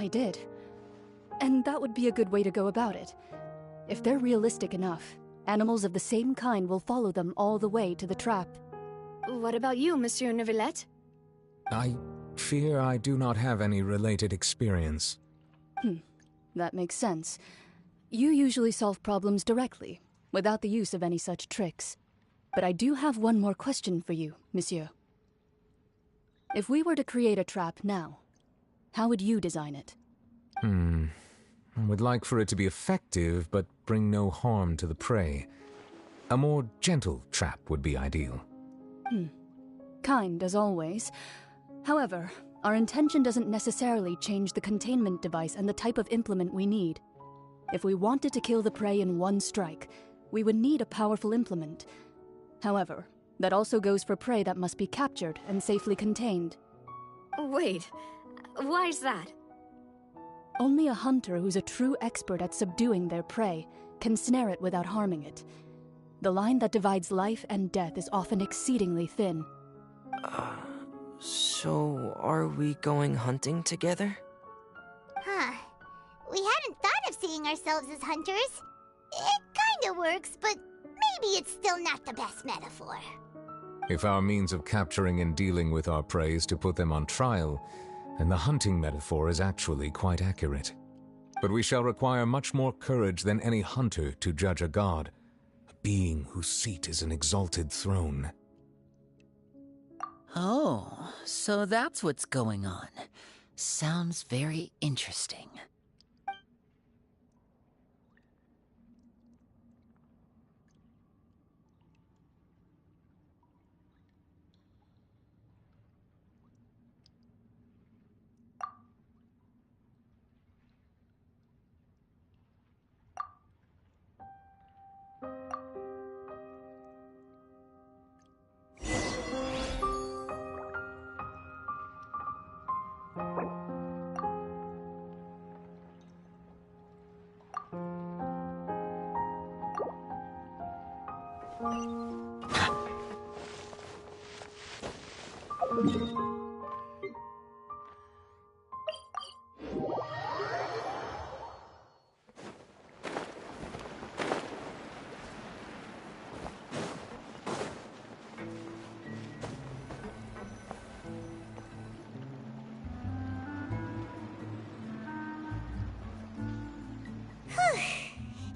I did. And that would be a good way to go about it. If they're realistic enough, animals of the same kind will follow them all the way to the trap. What about you, Monsieur Neuvillette? I fear I do not have any related experience. That makes sense. You usually solve problems directly, without the use of any such tricks. But I do have one more question for you, Monsieur. If we were to create a trap now, how would you design it? I would like for it to be effective, but bring no harm to the prey. A more gentle trap would be ideal. Kind, as always. However, our intention doesn't necessarily change the containment device and the type of implement we need. If we wanted to kill the prey in one strike, we would need a powerful implement. However, that also goes for prey that must be captured and safely contained. Wait, why is that? Only a hunter who's a true expert at subduing their prey can snare it without harming it. The line that divides life and death is often exceedingly thin. So are we going hunting together? Huh. We hadn't thought of seeing ourselves as hunters. It kinda works, but maybe it's still not the best metaphor. If our means of capturing and dealing with our prey is to put them on trial, then the hunting metaphor is actually quite accurate. But we shall require much more courage than any hunter to judge a god, a being whose seat is an exalted throne. Oh, so that's what's going on. Sounds very interesting.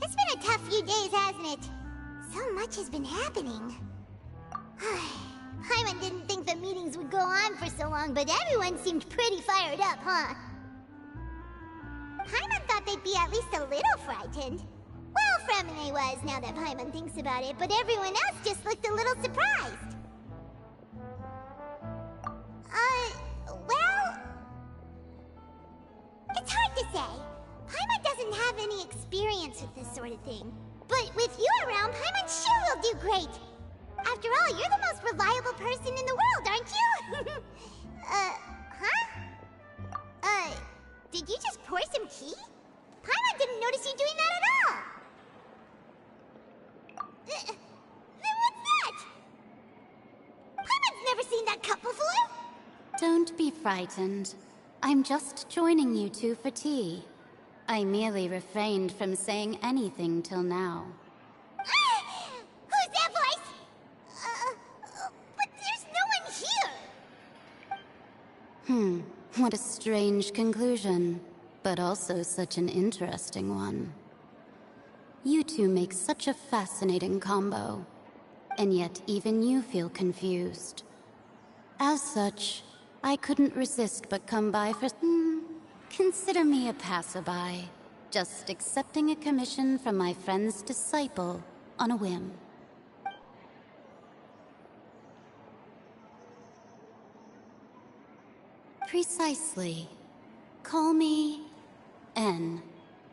It's been a tough few days, hasn't it? So much has been happening. Paimon didn't think the meetings would go on for so long, but everyone seemed pretty fired up, huh? Paimon thought they'd be at least a little frightened. Well, Fremine was, now that Paimon thinks about it, but everyone else just looked a little surprised. Well... It's hard to say. Paimon doesn't have any experience with this sort of thing. But with you around, Paimon sure will do great. After all, you're the most reliable person in the world, aren't you? Did you just pour some tea? Paimon didn't notice you doing that at all. Then what's that? Paimon's never seen that cup before. Don't be frightened. I'm just joining you two for tea. I merely refrained from saying anything till now. Who's that voice? But there's no one here. What a strange conclusion, but also such an interesting one. You two make such a fascinating combo, and yet even you feel confused. As such, I couldn't resist but come by for... Consider me a passerby, just accepting a commission from my friend's disciple on a whim. Precisely. Call me N,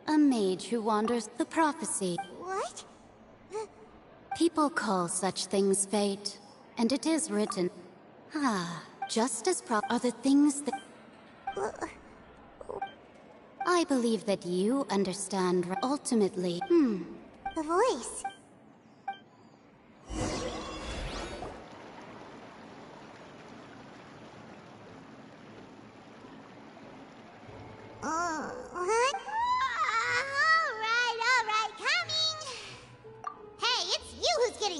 a mage who wanders the prophecy. What? People call such things fate, and it is written. Just as are the things that... I believe that you understand ultimately. The voice.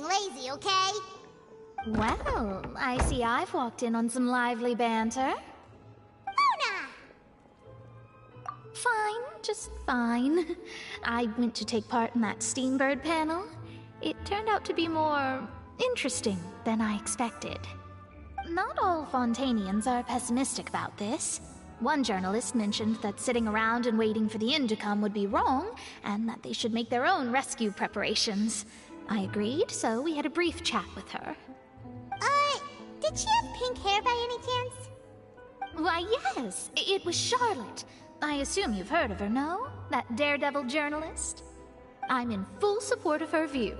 being lazy, okay? Well, I see I've walked in on some lively banter. Luna! Fine, just fine. I went to take part in that Steambird panel. It turned out to be more interesting than I expected. Not all Fontanians are pessimistic about this. One journalist mentioned that sitting around and waiting for the end to come would be wrong, and that they should make their own rescue preparations. I agreed, so we had a brief chat with her. Did she have pink hair by any chance? Why, yes, it was Charlotte. I assume you've heard of her, no? That daredevil journalist? I'm in full support of her view.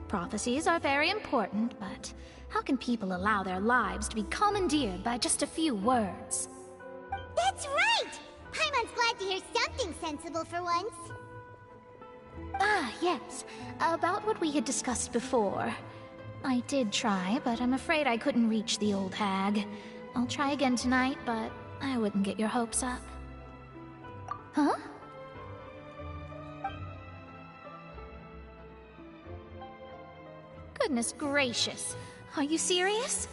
Prophecies are very important, but how can people allow their lives to be commandeered by just a few words? That's right! Paimon's glad to hear something sensible for once. Ah, yes. About what we had discussed before. I did try, but I'm afraid I couldn't reach the old hag. I'll try again tonight, but I wouldn't get your hopes up. Huh? Goodness gracious. Are you serious?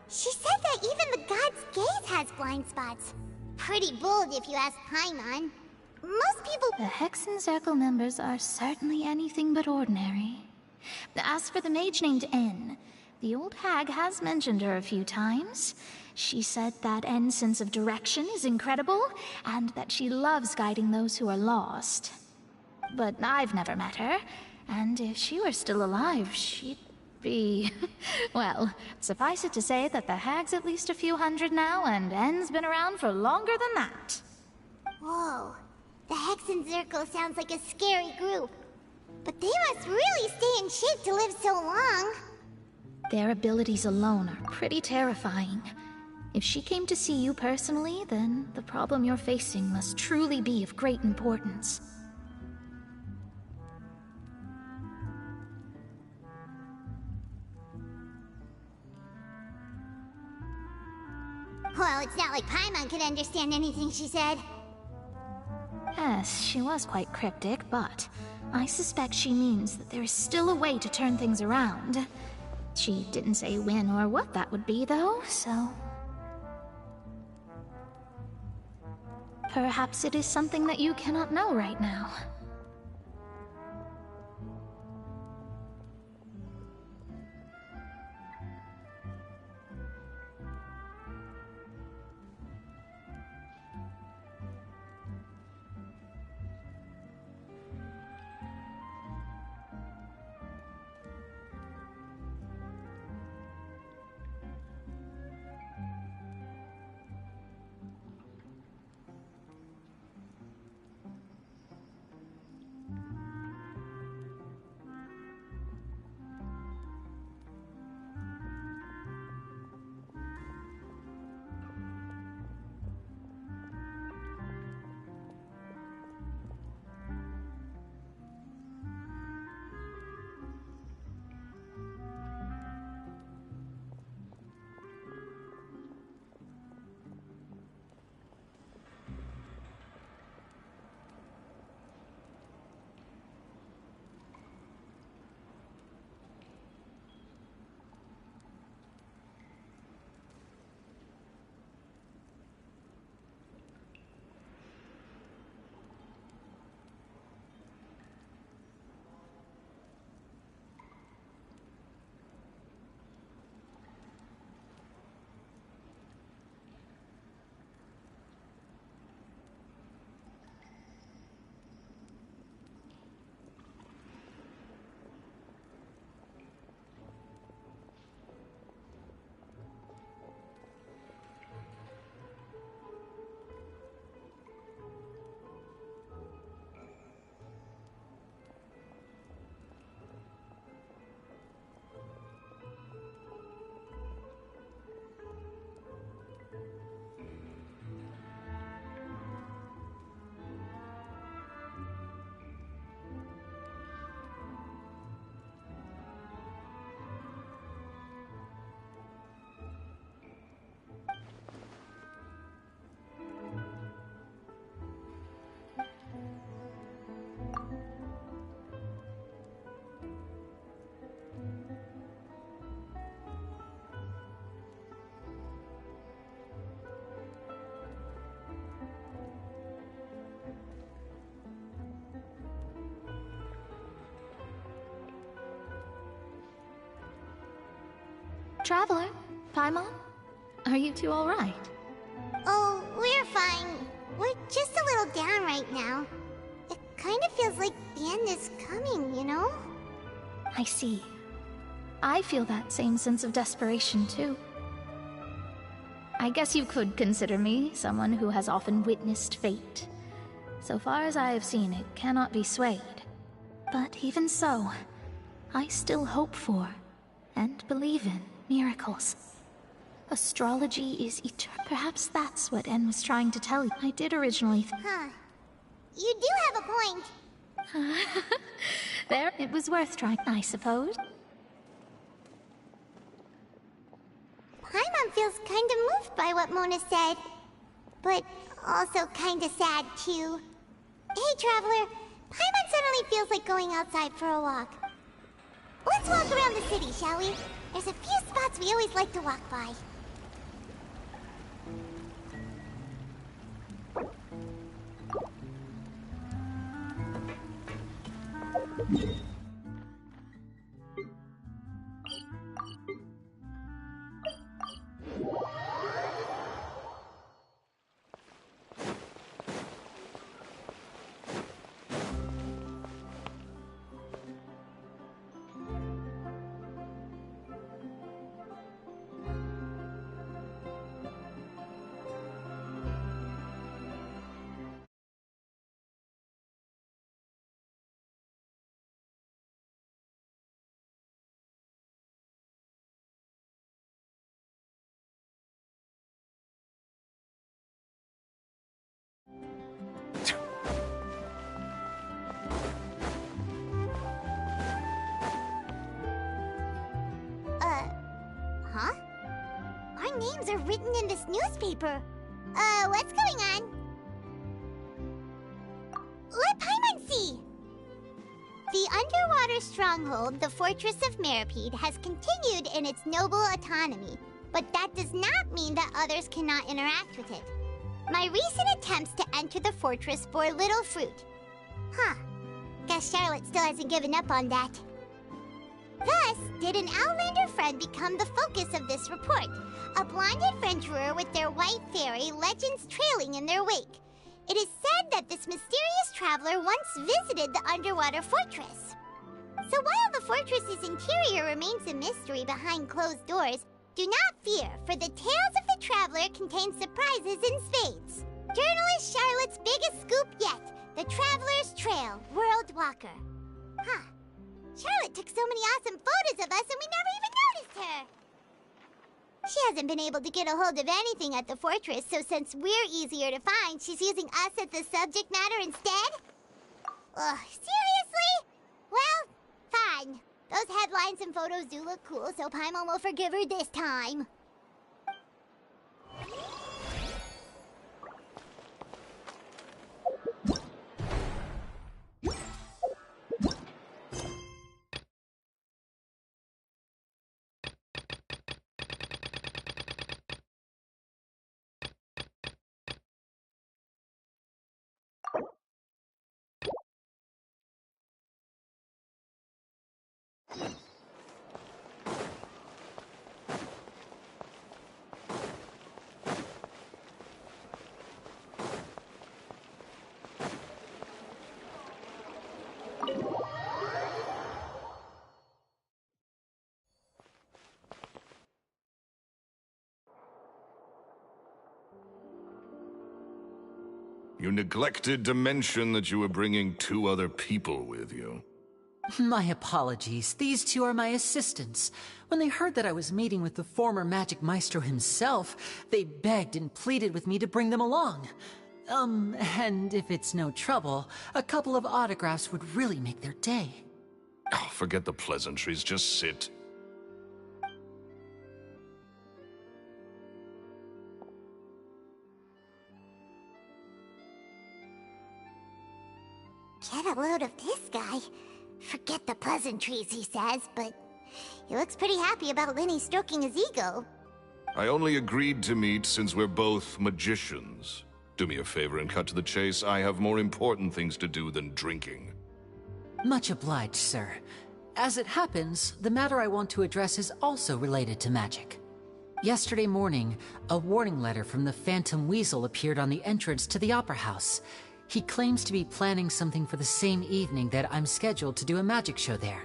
She said that even the god's gaze has blind spots. Pretty bold if you ask Paimon. Most people— The Hexen Circle members are certainly anything but ordinary. As for the mage named N, the old hag has mentioned her a few times. She said that N's sense of direction is incredible, and that she loves guiding those who are lost. But I've never met her, and if she were still alive, she'd be— well, suffice it to say that the hag's at least a few hundred now, and N's been around for longer than that. Whoa. The Hexen Circle sounds like a scary group. But they must really stay in shape to live so long. Their abilities alone are pretty terrifying. If she came to see you personally, then the problem you're facing must truly be of great importance. Well, it's not like Paimon could understand anything she said. Yes, she was quite cryptic, but I suspect she means that there is still a way to turn things around. She didn't say when or what that would be, though, so... Perhaps it is something that you cannot know right now. Traveler, Paimon, are you two alright? Oh, we're fine. We're just a little down right now. It kind of feels like the end is coming, you know? I see. I feel that same sense of desperation, too. I guess you could consider me someone who has often witnessed fate. So far as I have seen, it cannot be swayed. But even so, I still hope for, and believe in, miracles. Astrology is eternal. Perhaps that's what En was trying to tell you. I did originally Huh. You do have a point. There, it was worth trying, I suppose. Paimon feels kind of moved by what Mona said. But also kind of sad, too. Hey, Traveler. Paimon suddenly feels like going outside for a walk. Let's walk around the city, shall we? There's a few spots we always like to walk by. Huh? Our names are written in this newspaper. What's going on? Let Paimon see! The underwater stronghold, the Fortress of Meripede, has continued in its noble autonomy, but that does not mean that others cannot interact with it. My recent attempts to enter the fortress bore little fruit. Huh. Guess Charlotte still hasn't given up on that. Thus, did an Outlander friend become the focus of this report, a blonde adventurer with their white fairy, legends trailing in their wake. It is said that this mysterious traveler once visited the underwater fortress. So while the fortress's interior remains a mystery behind closed doors, do not fear, for the tales of the traveler contain surprises in spades. Journalist Charlotte's biggest scoop yet, the Traveler's Trail, World Walker. Huh. Charlotte took so many awesome photos of us and we never even noticed her. She hasn't been able to get a hold of anything at the fortress, so since we're easier to find, she's using us as the subject matter instead? Ugh, seriously? Well, fine. Those headlines and photos do look cool, so Paimon will forgive her this time. You neglected to mention that you were bringing 2 other people with you. My apologies. These 2 are my assistants. When they heard that I was meeting with the former Magic Maestro himself, they begged and pleaded with me to bring them along. And if it's no trouble, a couple of autographs would really make their day. Oh, forget the pleasantries, just sit. Get a load of this guy. Forget the pleasantries, he says, but he looks pretty happy about Lenny stroking his ego. I only agreed to meet since we're both magicians. Do me a favor and cut to the chase. I have more important things to do than drinking. Much obliged, sir. as it happens, the matter I want to address is also related to magic. Yesterday morning, a warning letter from the Phantom Weasel appeared on the entrance to the Opera House. He claims to be planning something for the same evening that I'm scheduled to do a magic show there.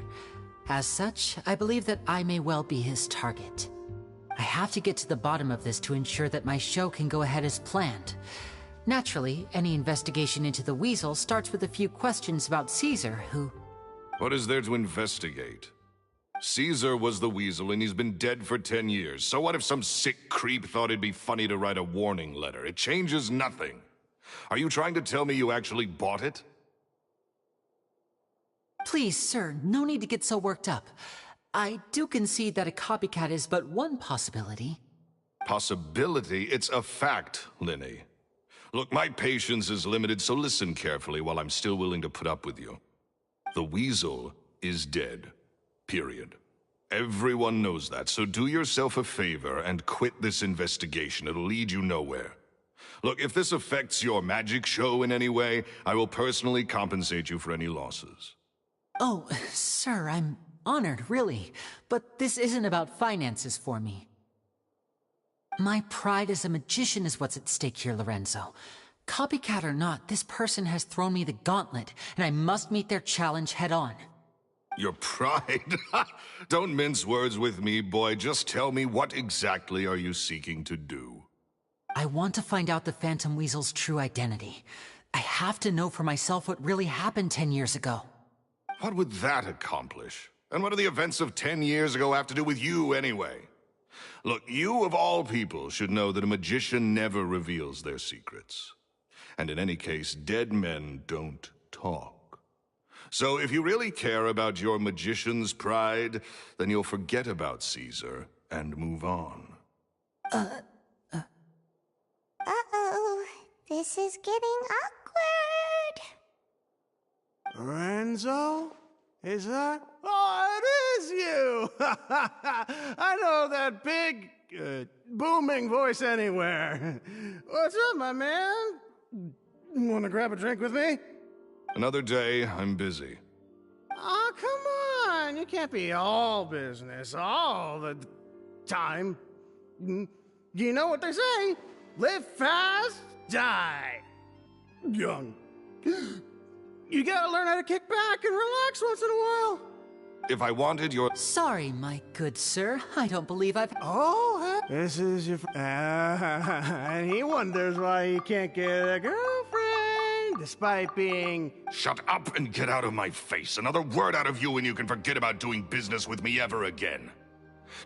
As such, I believe that I may well be his target. I have to get to the bottom of this to ensure that my show can go ahead as planned. Naturally, any investigation into the Weasel starts with a few questions about Caesar, who... What is there to investigate? Caesar was the Weasel, and he's been dead for 10 years. So what if some sick creep thought it'd be funny to write a warning letter? It changes nothing. Are you trying to tell me you actually bought it? Please, sir, no need to get so worked up. I do concede that a copycat is but one possibility. Possibility? It's a fact, Linny. Look, my patience is limited, so listen carefully while I'm still willing to put up with you. The Weasel is dead. Period. Everyone knows that, so do yourself a favor and quit this investigation. It'll lead you nowhere. Look, if this affects your magic show in any way, I will personally compensate you for any losses. Oh, sir, I'm honored, really. But this isn't about finances for me. My pride as a magician is what's at stake here, Lorenzo. Copycat or not, this person has thrown me the gauntlet, and I must meet their challenge head-on. Your pride? Don't mince words with me, boy. Just tell me, what exactly are you seeking to do? I want to find out the Phantom Weasel's true identity. I have to know for myself what really happened 10 years ago. What would that accomplish? And what do the events of 10 years ago have to do with you, anyway? Look, you of all people should know that a magician never reveals their secrets. And in any case, dead men don't talk. So if you really care about your magician's pride, then you'll forget about Caesar and move on. Uh-oh. This is getting awkward. Lorenzo? Is that? Oh, it is you! I know that big, booming voice anywhere. What's up, my man? Want to grab a drink with me? Another day, I'm busy. Oh, come on. You can't be all business all the time. You know what they say? Live fast, die young. You gotta learn how to kick back and relax once in a while. If I wanted your... Sorry, my good sir. I don't believe I've... Oh, this is your... and he wonders why he can't get a girlfriend, despite being... Shut up and get out of my face. Another word out of you and you can forget about doing business with me ever again.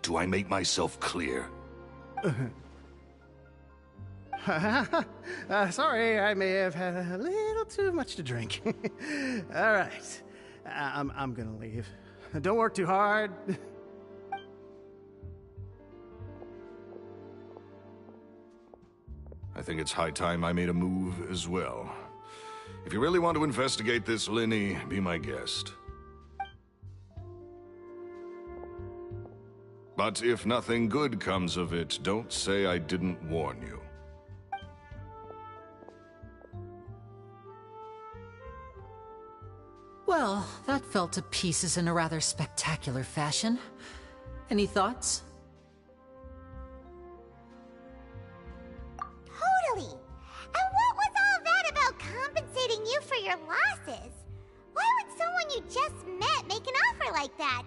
Do I make myself clear? Sorry, I may have had a little too much to drink. All right, I'm gonna leave. Don't work too hard. I think it's high time I made a move as well. If you really want to investigate this, Linny, be my guest. But if nothing good comes of it, don't say I didn't warn you. Well, that fell to pieces in a rather spectacular fashion. Any thoughts? Totally. And what was all that about compensating you for your losses? Why would someone you just met make an offer like that?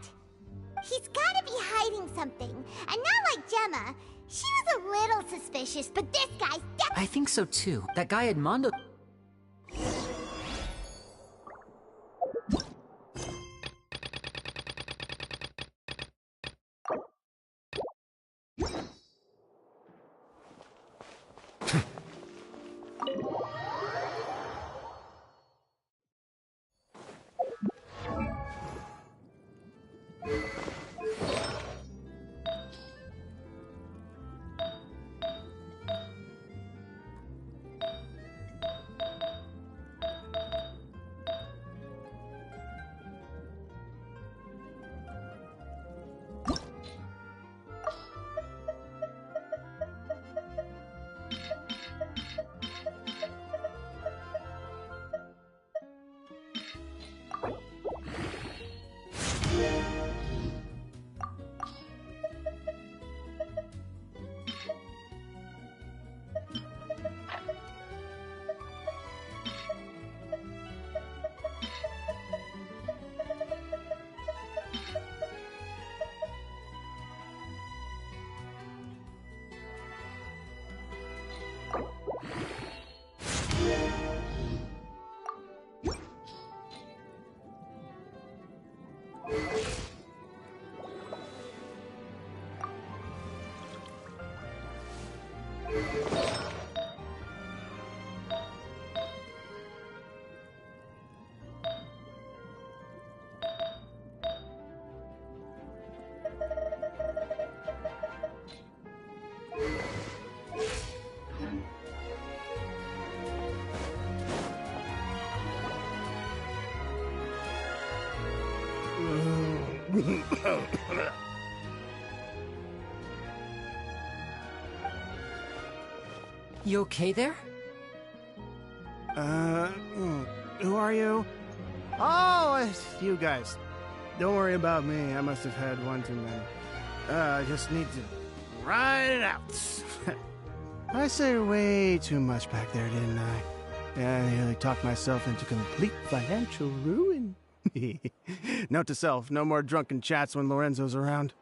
He's gotta be hiding something. And not like Gemma. She was a little suspicious, but this guy's definitely... I think so too. That guy Edmondo... You okay there? Who are you? Oh, it's you guys. Don't worry about me. I must have had one too many. I just need to ride it out. I said way too much back there, didn't I? Yeah, I nearly talked myself into complete financial ruin. Note to self, no more drunken chats when Lorenzo's around.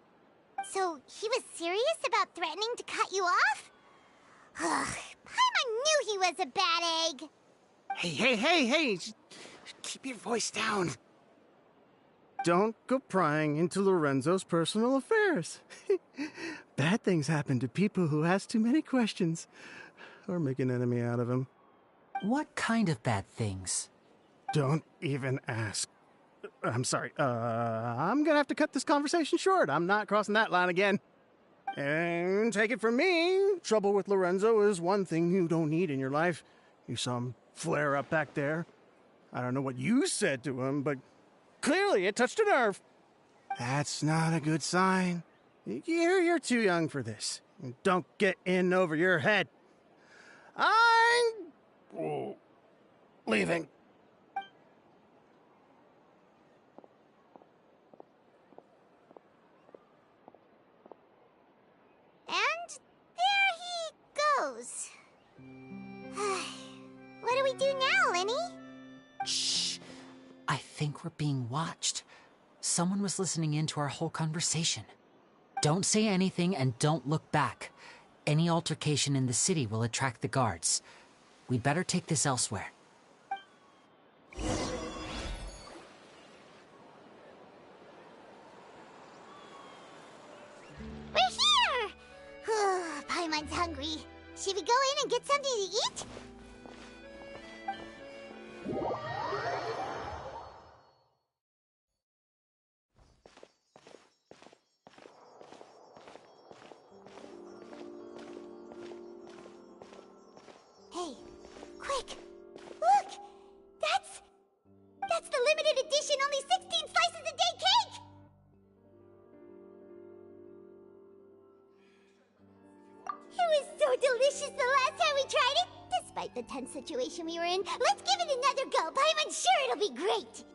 So, he was serious about threatening to cut you off? Paimon knew he was a bad egg! Hey! Keep your voice down. Don't go prying into Lorenzo's personal affairs. Bad things happen to people who ask too many questions, or make an enemy out of him. What kind of bad things? Don't even ask. I'm sorry, I'm gonna have to cut this conversation short. I'm not crossing that line again. And take it from me, trouble with Lorenzo is one thing you don't need in your life. You saw him flare up back there. I don't know what you said to him, but clearly it touched a nerve. That's not a good sign. You're too young for this. Don't get in over your head. I'm leaving. And there he goes. What do we do now, Lenny? Shh. I think we're being watched. Someone was listening in to our whole conversation. Don't say anything and don't look back. Any altercation in the city will attract the guards. We'd better take this elsewhere. We're here! Paimon's hungry. Should we go in and get something to eat? Hey, quick! Look! That's the limited edition only 16 slices a day cake! It was so delicious the last time we tried it! Despite the tense situation we were in, let's give it another go! I'm sure it'll be great!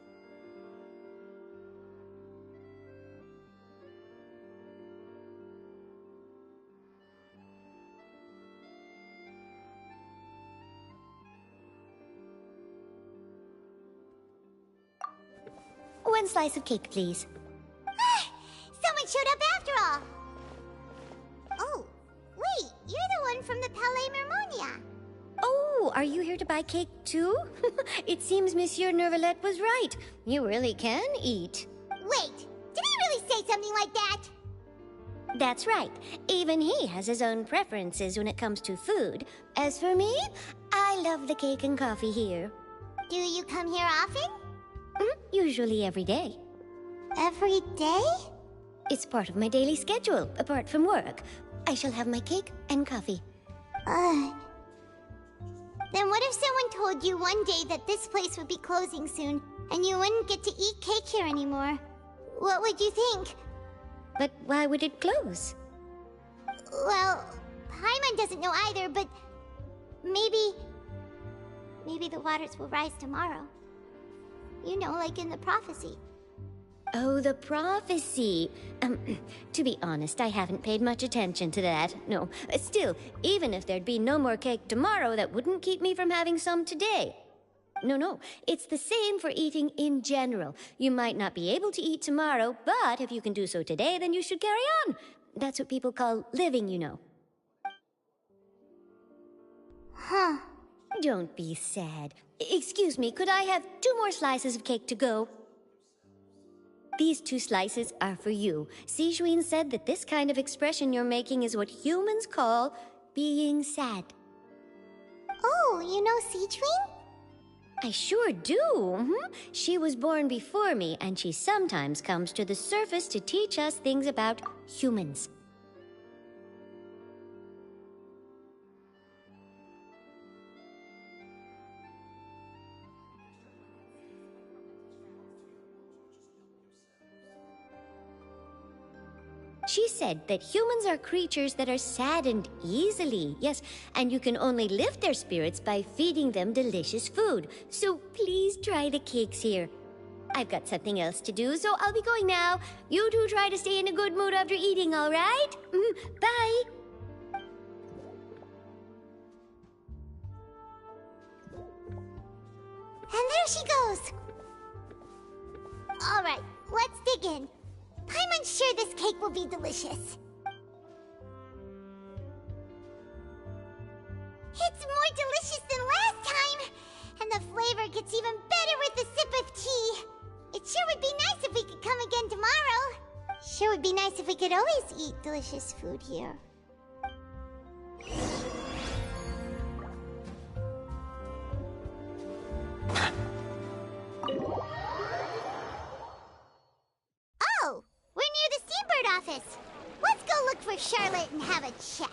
One slice of cake, please. Someone showed up after all! Oh, wait, you're the one from the Palais Mermonia. Oh, are you here to buy cake too? It seems Monsieur Nervalette was right. You really can eat. Wait, did he really say something like that? That's right. Even he has his own preferences when it comes to food. As for me, I love the cake and coffee here. Do you come here often? Usually every day. Every day? It's part of my daily schedule, apart from work. I shall have my cake and coffee. Then what if someone told you one day that this place would be closing soon, and you wouldn't get to eat cake here anymore? What would you think? But why would it close? Well, Paimon doesn't know either, but maybe the waters will rise tomorrow. You know, like in the prophecy. Oh, the prophecy. To be honest, I haven't paid much attention to that. No, still, even if there'd be no more cake tomorrow, that wouldn't keep me from having some today. No, it's the same for eating in general. You might not be able to eat tomorrow, but if you can do so today, then you should carry on. That's what people call living, you know. Huh. Don't be sad. Excuse me, could I have 2 more slices of cake to go? These 2 slices are for you. Sijuin said that this kind of expression you're making is what humans call being sad. Oh, you know Sijuin? I sure do. She was born before me, and she sometimes comes to the surface to teach us things about humans. She said that humans are creatures that are saddened easily, yes, and you can only lift their spirits by feeding them delicious food. So please try the cakes here. I've got something else to do, so I'll be going now. You two try to stay in a good mood after eating, all right? Bye! And there she goes! Alright, let's dig in. I'm unsure this cake will be delicious. It's more delicious than last time! And the flavor gets even better with a sip of tea. It sure would be nice if we could come again tomorrow. Sure would be nice if we could always eat delicious food here. Oh! We're near the Steambird office. Let's go look for Charlotte and have a chat.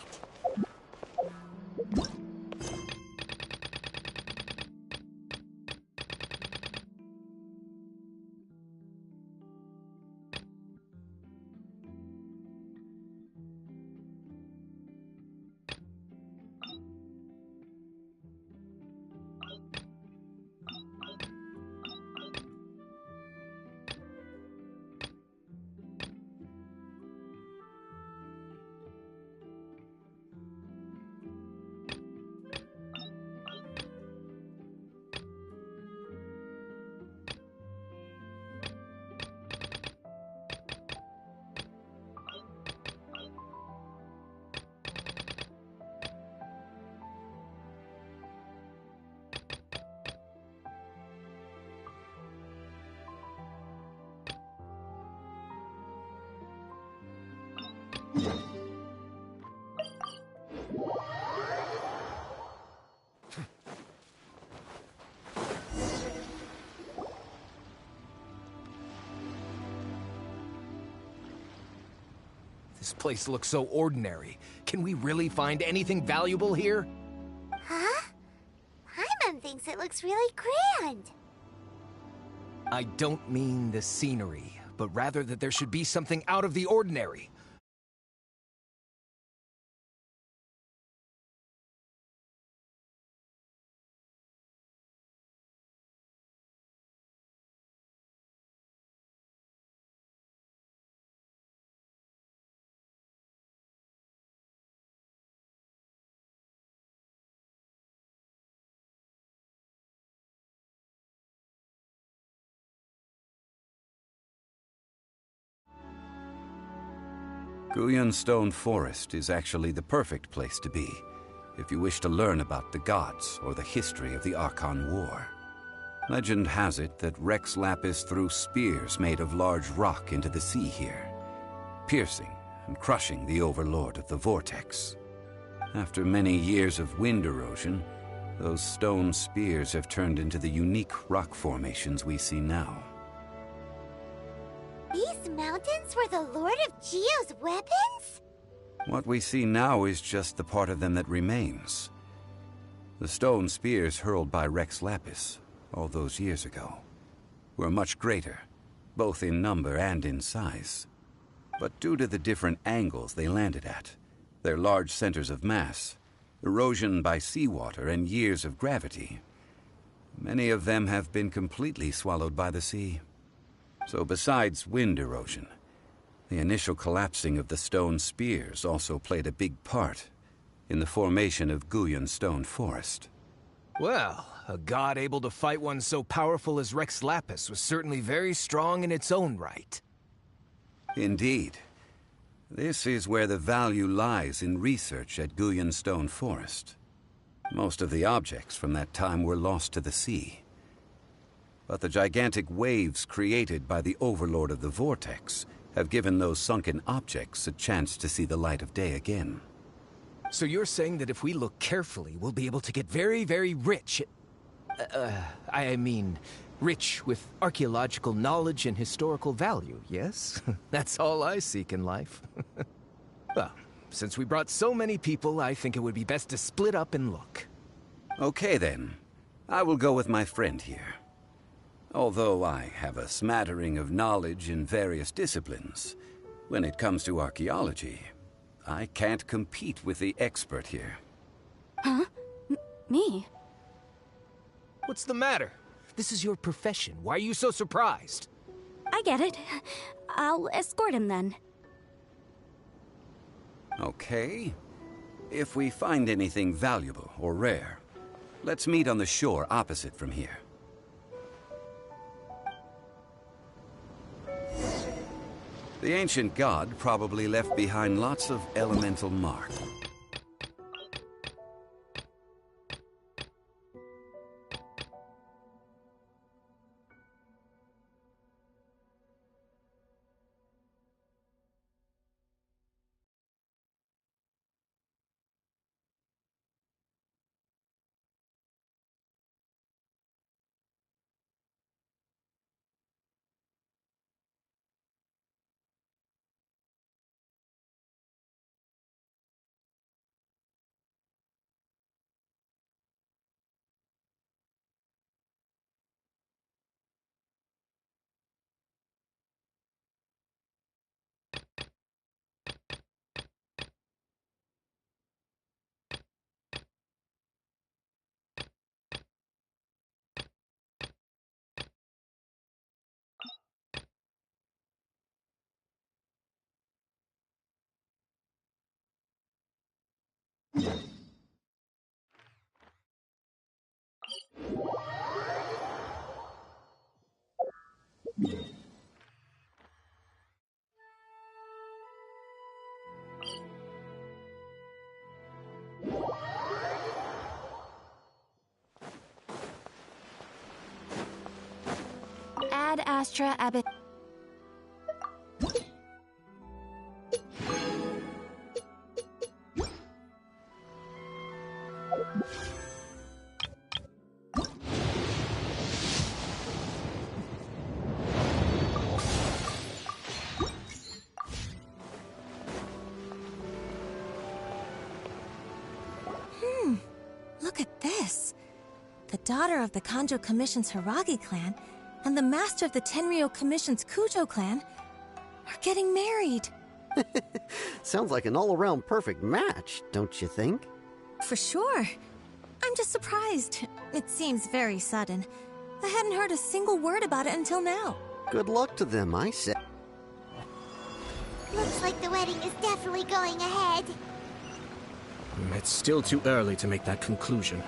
This place looks so ordinary. Can we really find anything valuable here? Huh? Paimon thinks it looks really grand. I don't mean the scenery, but rather that there should be something out of the ordinary. Guyun Stone Forest is actually the perfect place to be if you wish to learn about the gods or the history of the Archon War. Legend has it that Rex Lapis threw spears made of large rock into the sea here, piercing and crushing the Overlord of the Vortex. After many years of wind erosion, those stone spears have turned into the unique rock formations we see now. These mountains were the Lord of Geo's weapons? What we see now is just the part of them that remains. The stone spears hurled by Rex Lapis all those years ago were much greater, both in number and in size. But due to the different angles they landed at, their large centers of mass, erosion by seawater, and years of gravity, many of them have been completely swallowed by the sea. So besides wind erosion, the initial collapsing of the stone spears also played a big part in the formation of Guyun Stone Forest. Well, a god able to fight one so powerful as Rex Lapis was certainly very strong in its own right. Indeed. This is where the value lies in research at Guyun Stone Forest. Most of the objects from that time were lost to the sea. But the gigantic waves created by the Overlord of the Vortex have given those sunken objects a chance to see the light of day again. So you're saying that if we look carefully, we'll be able to get very, very rich? I mean, rich with archaeological knowledge and historical value, yes? That's all I seek in life. Well, since we brought so many people, I think it would be best to split up and look. Okay then. I will go with my friend here. Although I have a smattering of knowledge in various disciplines, when it comes to archaeology, I can't compete with the expert here. Huh? Me? What's the matter? This is your profession. Why are you so surprised? I get it. I'll escort him then. Okay. If we find anything valuable or rare, let's meet on the shore opposite from here. The ancient god probably left behind lots of elemental mark. Ad Astra Abbot. Look at this. The daughter of the Kanjo Commission's Hiragi clan and the master of the Tenryo Commission's Kujo clan are getting married. Sounds like an all-around perfect match, don't you think? For sure. I'm just surprised. It seems very sudden. I hadn't heard a single word about it until now. Good luck to them, I say. Looks like the wedding is definitely going ahead. It's still too early to make that conclusion.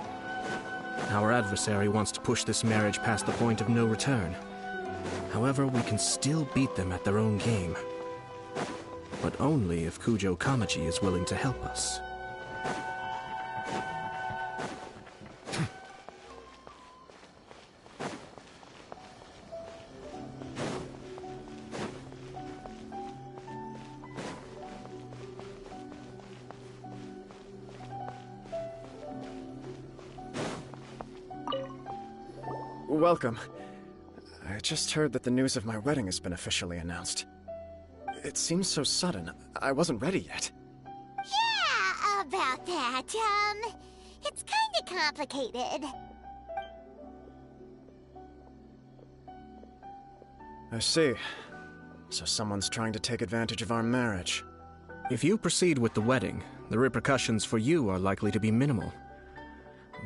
Our adversary wants to push this marriage past the point of no return. However, we can still beat them at their own game. But only if Kujo Kamachi is willing to help us. Welcome. I just heard that the news of my wedding has been officially announced. It seems so sudden. I wasn't ready yet. Yeah, about that. It's kinda complicated. I see. So someone's trying to take advantage of our marriage. If you proceed with the wedding, the repercussions for you are likely to be minimal.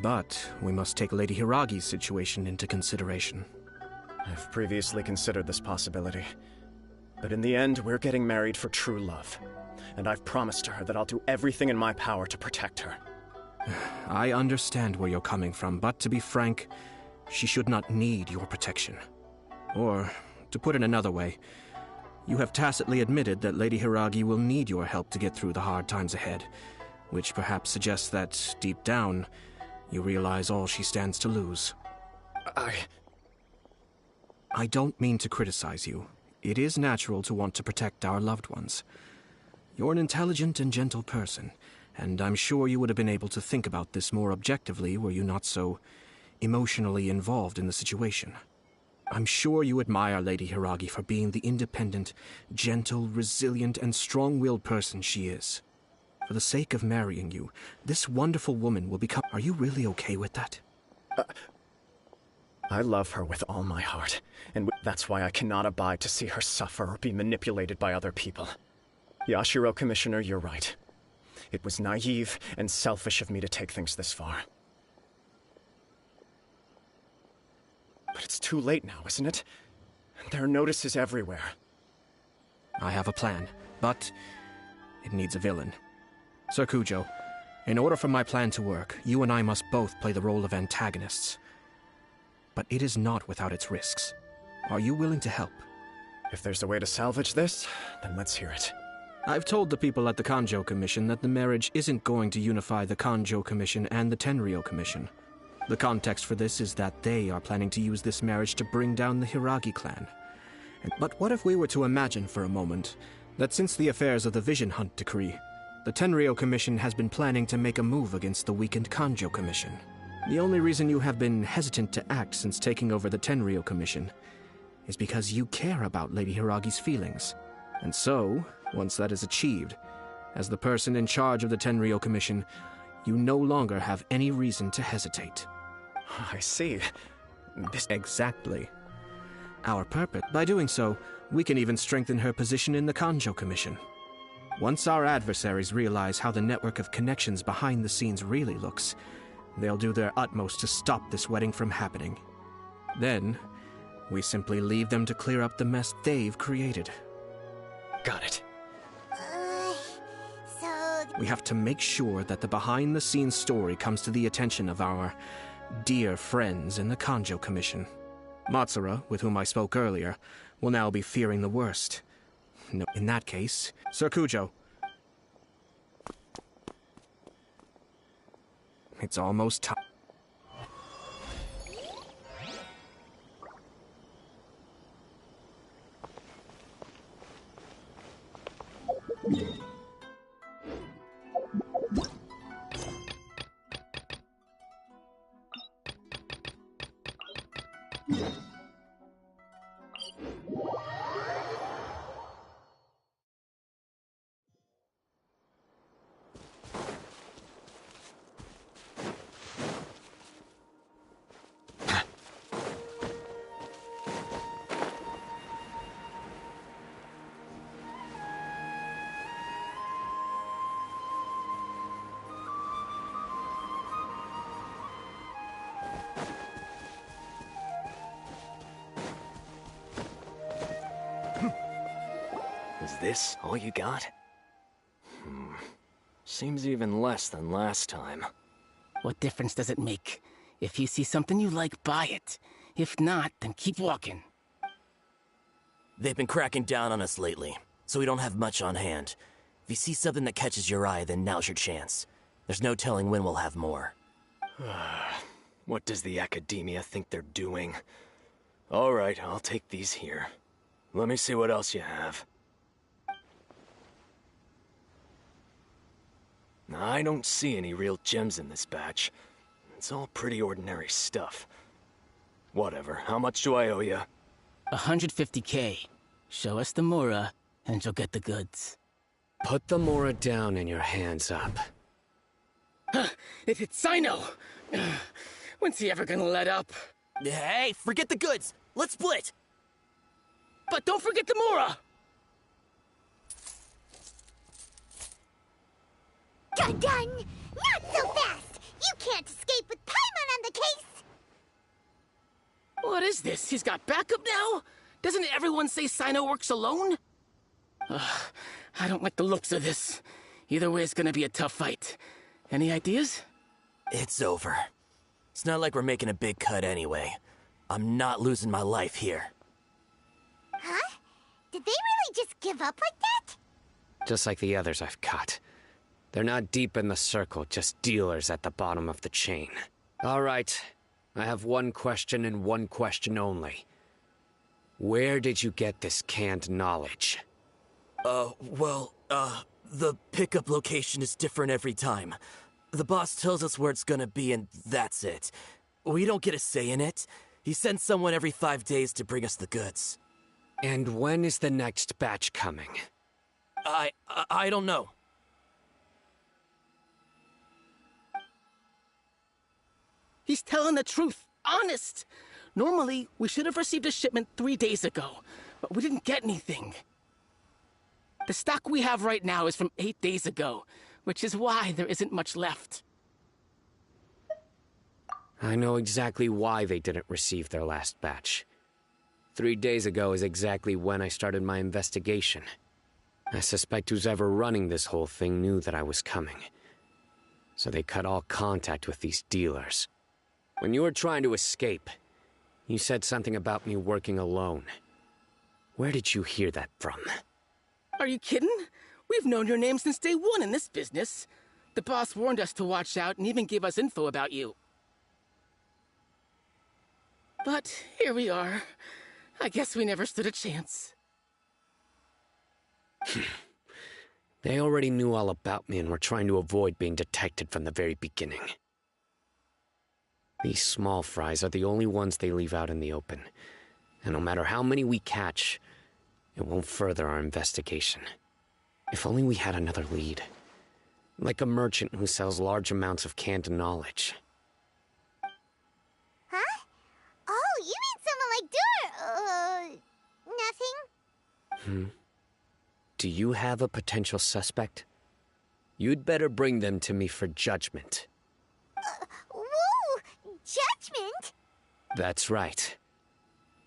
But we must take Lady Hiragi's situation into consideration. I've previously considered this possibility. But in the end, we're getting married for true love. And I've promised her that I'll do everything in my power to protect her. I understand where you're coming from, but to be frank, she should not need your protection. Or, to put it another way, you have tacitly admitted that Lady Hiragi will need your help to get through the hard times ahead, which perhaps suggests that, deep down, you realize all she stands to lose. I don't mean to criticize you. It is natural to want to protect our loved ones. You're an intelligent and gentle person, and I'm sure you would have been able to think about this more objectively were you not so emotionally involved in the situation. I'm sure you admire Lady Hiragi for being the independent, gentle, resilient, and strong-willed person she is. For the sake of marrying you, this wonderful woman will become... Are you really okay with that? I love her with all my heart, and that's why I cannot abide to see her suffer or be manipulated by other people. Yashiro, Commissioner, you're right. It was naive and selfish of me to take things this far. But it's too late now, isn't it? There are notices everywhere. I have a plan, but it needs a villain. Sir Kujo, in order for my plan to work, you and I must both play the role of antagonists. But it is not without its risks. Are you willing to help? If there's a way to salvage this, then let's hear it. I've told the people at the Kanjo Commission that the marriage isn't going to unify the Kanjo Commission and the Tenryou Commission. The context for this is that they are planning to use this marriage to bring down the Hiragi clan. But what if we were to imagine for a moment that since the affairs of the Vision Hunt decree, the Tenryou Commission has been planning to make a move against the weakened Kanjo Commission? The only reason you have been hesitant to act since taking over the Tenryou Commission is because you care about Lady Hiragi's feelings. And so, once that is achieved, as the person in charge of the Tenryou Commission, you no longer have any reason to hesitate. I see. Exactly. Our purpose. By doing so, we can even strengthen her position in the Kanjo Commission. Once our adversaries realize how the network of connections behind the scenes really looks, they'll do their utmost to stop this wedding from happening. Then, we simply leave them to clear up the mess they've created. Got it. We have to make sure that the behind-the-scenes story comes to the attention of our dear friends in the Kanjo Commission. Matsura, with whom I spoke earlier, will now be fearing the worst. No, in that case, Sir Kujo. It's almost time. Is this all you got? Seems even less than last time. What difference does it make? If you see something you like, buy it. If not, then keep walking. They've been cracking down on us lately, so we don't have much on hand. If you see something that catches your eye, then now's your chance. There's no telling when we'll have more. What does the academia think they're doing? All right, I'll take these here. Let me see what else you have. I don't see any real gems in this batch. It's all pretty ordinary stuff. Whatever, how much do I owe you? 150K. Show us the Mora, and you'll get the goods. Put the Mora down and your hands up. It's Sino! When's he ever gonna let up? Hey, forget the goods! Let's split! But don't forget the Mora! Dun-dun! Not so fast! You can't escape with Paimon on the case! What is this? He's got backup now? Doesn't everyone say Sino works alone? I don't like the looks of this. Either way, it's gonna be a tough fight. Any ideas? It's over. It's not like we're making a big cut anyway. I'm not losing my life here. Huh? Did they really just give up like that? Just like the others I've cut. They're not deep in the circle, just dealers at the bottom of the chain. All right. I have one question and one question only. Where did you get this canned knowledge? The pickup location is different every time. The boss tells us where it's gonna be and that's it. We don't get a say in it. He sends someone every 5 days to bring us the goods. And when is the next batch coming? I don't know. He's telling the truth. Honest. Normally, we should have received a shipment 3 days ago, but we didn't get anything. The stock we have right now is from 8 days ago, which is why there isn't much left. I know exactly why they didn't receive their last batch. 3 days ago is exactly when I started my investigation. I suspect who's ever running this whole thing knew that I was coming. So they cut all contact with these dealers. When you were trying to escape, you said something about me working alone. Where did you hear that from? Are you kidding? We've known your name since day one in this business. The boss warned us to watch out and even gave us info about you. But here we are. I guess we never stood a chance. They already knew all about me and were trying to avoid being detected from the very beginning. These small fries are the only ones they leave out in the open. And no matter how many we catch, it won't further our investigation. If only we had another lead. Like a merchant who sells large amounts of canned knowledge. Huh? Oh, you mean someone like nothing? Do you have a potential suspect? You'd better bring them to me for judgment. Whoa! Judgment? That's right.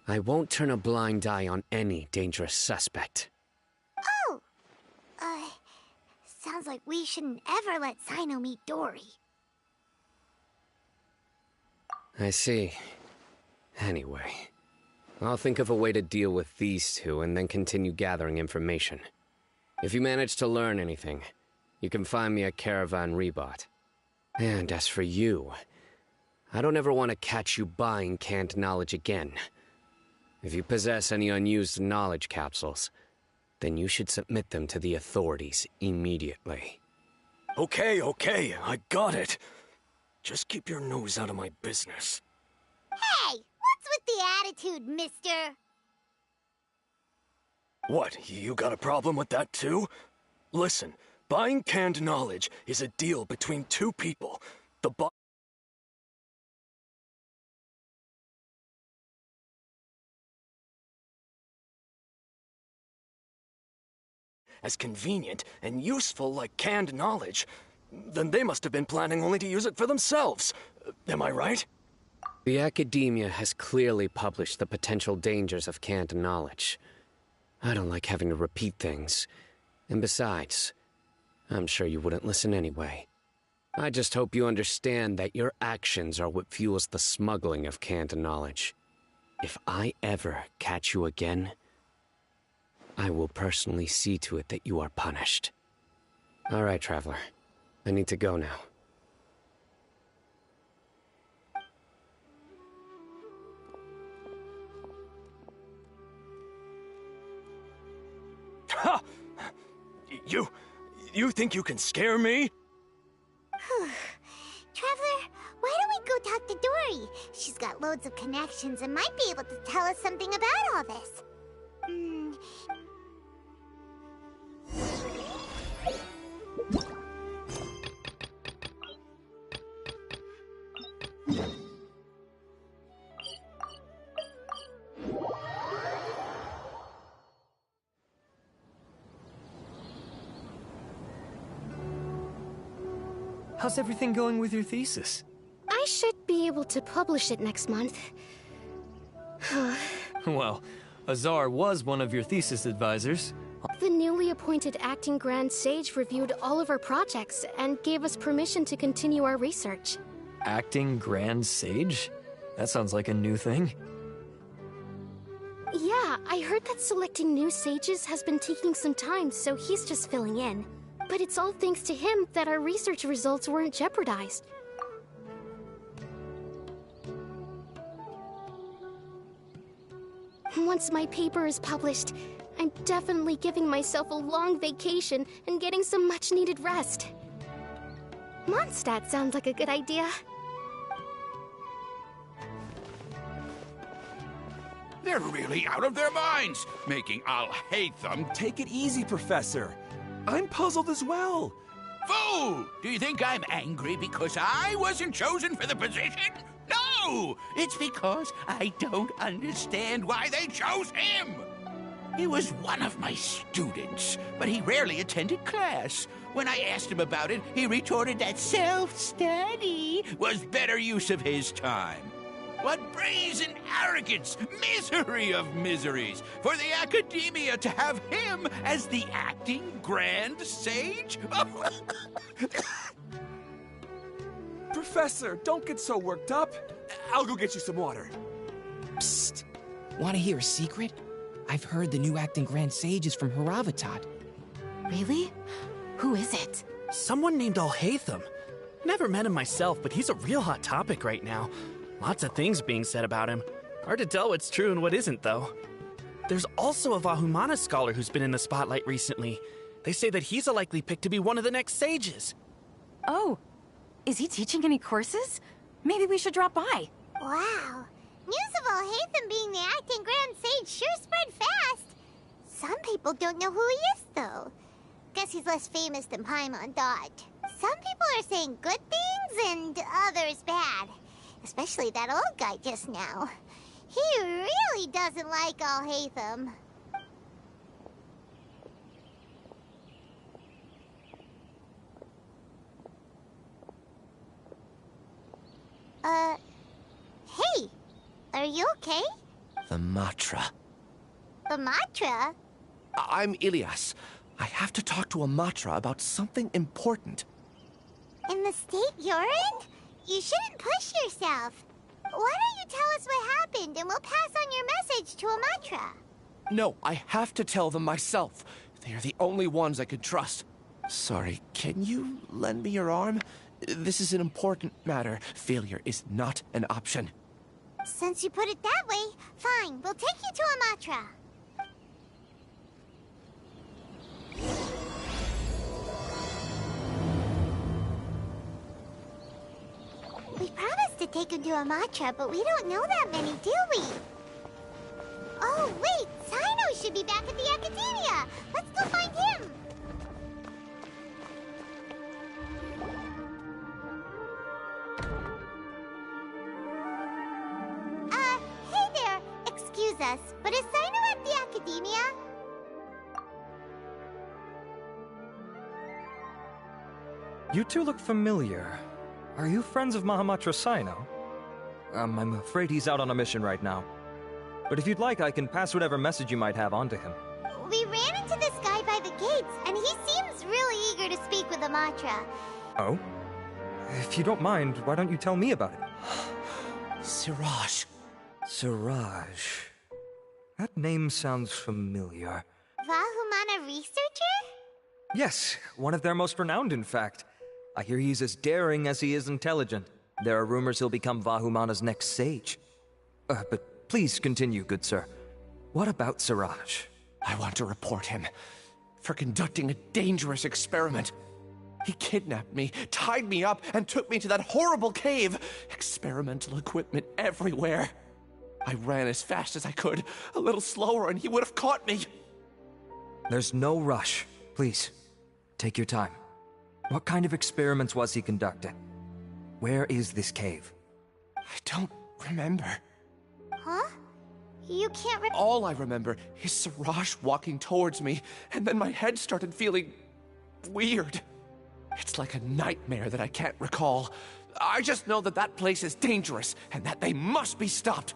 I won't turn a blind eye on any dangerous suspect. Oh! Sounds like we shouldn't ever let Sino meet Dory. I see. Anyway, I'll think of a way to deal with these two and then continue gathering information. If you manage to learn anything, you can find me at Caravan Rebot. And as for you, I don't ever want to catch you buying canned knowledge again. If you possess any unused knowledge capsules, then you should submit them to the authorities immediately. Okay, I got it. Just keep your nose out of my business. Hey, what's with the attitude, mister? What, you got a problem with that too? Listen, buying canned knowledge is a deal between two people. The boss as convenient and useful like canned knowledge, then they must have been planning only to use it for themselves. Am I right? The academia has clearly published the potential dangers of canned knowledge. I don't like having to repeat things. And besides, I'm sure you wouldn't listen anyway. I just hope you understand that your actions are what fuels the smuggling of canned knowledge. If I ever catch you again, I will personally see to it that you are punished. All right, Traveler. I need to go now. Ha! You think you can scare me? Traveler, why don't we go talk to Dory? She's got loads of connections and might be able to tell us something about all this. How's everything going with your thesis? I should be able to publish it next month. Well, Azar was one of your thesis advisors. The newly appointed acting Grand Sage reviewed all of our projects and gave us permission to continue our research. Acting Grand Sage? That sounds like a new thing. Yeah, I heard that selecting new sages has been taking some time, so he's just filling in. But it's all thanks to him that our research results weren't jeopardized. Once my paper is published, I'm definitely giving myself a long vacation and getting some much-needed rest. Mondstadt sounds like a good idea. They're really out of their minds, making I'll hate them. Take it easy, Professor. I'm puzzled as well. Fool! Do you think I'm angry because I wasn't chosen for the position? No! It's because I don't understand why they chose him! He was one of my students, but he rarely attended class. When I asked him about it, he retorted that self-study was better use of his time. What brazen arrogance, misery of miseries, for the Academia to have him as the acting Grand Sage? Professor, don't get so worked up. I'll go get you some water. Psst. Want to hear a secret? I've heard the new acting Grand Sage is from Haravatat. Really? Who is it? Someone named Alhaitham. Never met him myself, but he's a real hot topic right now. Lots of things being said about him. Hard to tell what's true and what isn't, though. There's also a Vahumana scholar who's been in the spotlight recently. They say that he's a likely pick to be one of the next sages. Oh, is he teaching any courses? Maybe we should drop by. Wow. News of Alhaitham being the acting Grand Sage sure spread fast. Some people don't know who he is, though. Guess he's less famous than Paimon thought. Some people are saying good things and others bad. Especially that old guy just now. He really doesn't like Alhaitham. Hey, are you okay? The Matra. The Matra? I'm Ilias. I have to talk to a Matra about something important. In the state you're in? You shouldn't push yourself. Why don't you tell us what happened and we'll pass on your message to a Matra? No, I have to tell them myself. They are the only ones I can trust. Sorry, can you lend me your arm? This is an important matter. Failure is not an option. Since you put it that way, fine. We'll take you to a Matra. We promised to take him to a Matra, but we don't know that many, do we? Oh, wait! Sino should be back at the Academia! Let's go find him! Hey there! Excuse us, but is Sino at the Academia? You two look familiar. Are you friends of Mahamatra Sino? I'm afraid he's out on a mission right now. But if you'd like, I can pass whatever message you might have on to him. We ran into this guy by the gates, and he seems really eager to speak with Amatra. Oh? If you don't mind, why don't you tell me about it? Siraj. Siraj. That name sounds familiar. Vahumana researcher? Yes, one of their most renowned, in fact. I hear he's as daring as he is intelligent. There are rumors he'll become Vahumana's next sage. But please continue, good sir. What about Siraj? I want to report him for conducting a dangerous experiment. He kidnapped me, tied me up, and took me to that horrible cave. Experimental equipment everywhere. I ran as fast as I could, a little slower, and he would have caught me. There's no rush. Please, take your time. What kind of experiments was he conducting? Where is this cave? I don't remember. Huh? You can't remember? All I remember is Siraj walking towards me, and then my head started feeling weird. It's like a nightmare that I can't recall. I just know that that place is dangerous, and that they must be stopped.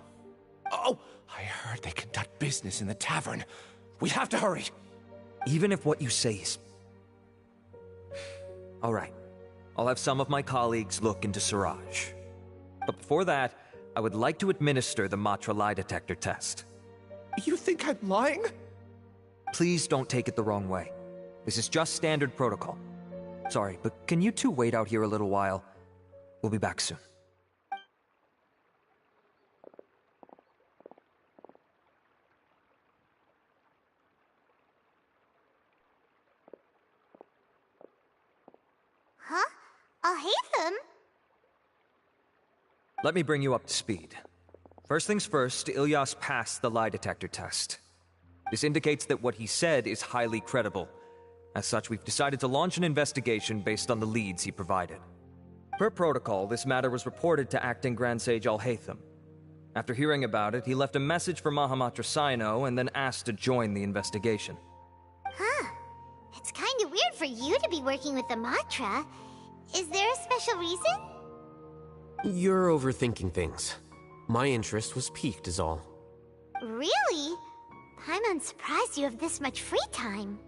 Oh, I heard they conduct business in the tavern. We have to hurry. Even if what you say is... All right. I'll have some of my colleagues look into Siraj. But before that, I would like to administer the Matra lie detector test. You think I'm lying? Please don't take it the wrong way. This is just standard protocol. Sorry, but can you two wait out here a little while? We'll be back soon. Alhaitham? Let me bring you up to speed. First things first, Ilyas passed the lie detector test. This indicates that what he said is highly credible. As such, we've decided to launch an investigation based on the leads he provided. Per protocol, this matter was reported to Acting Grand Sage Alhaitham. After hearing about it, he left a message for Mahamatra Sino and then asked to join the investigation. Huh. It's kinda weird for you to be working with the Matra. Is there a special reason? You're overthinking things. My interest was piqued is all. Really? I'm unsurprised you have this much free time.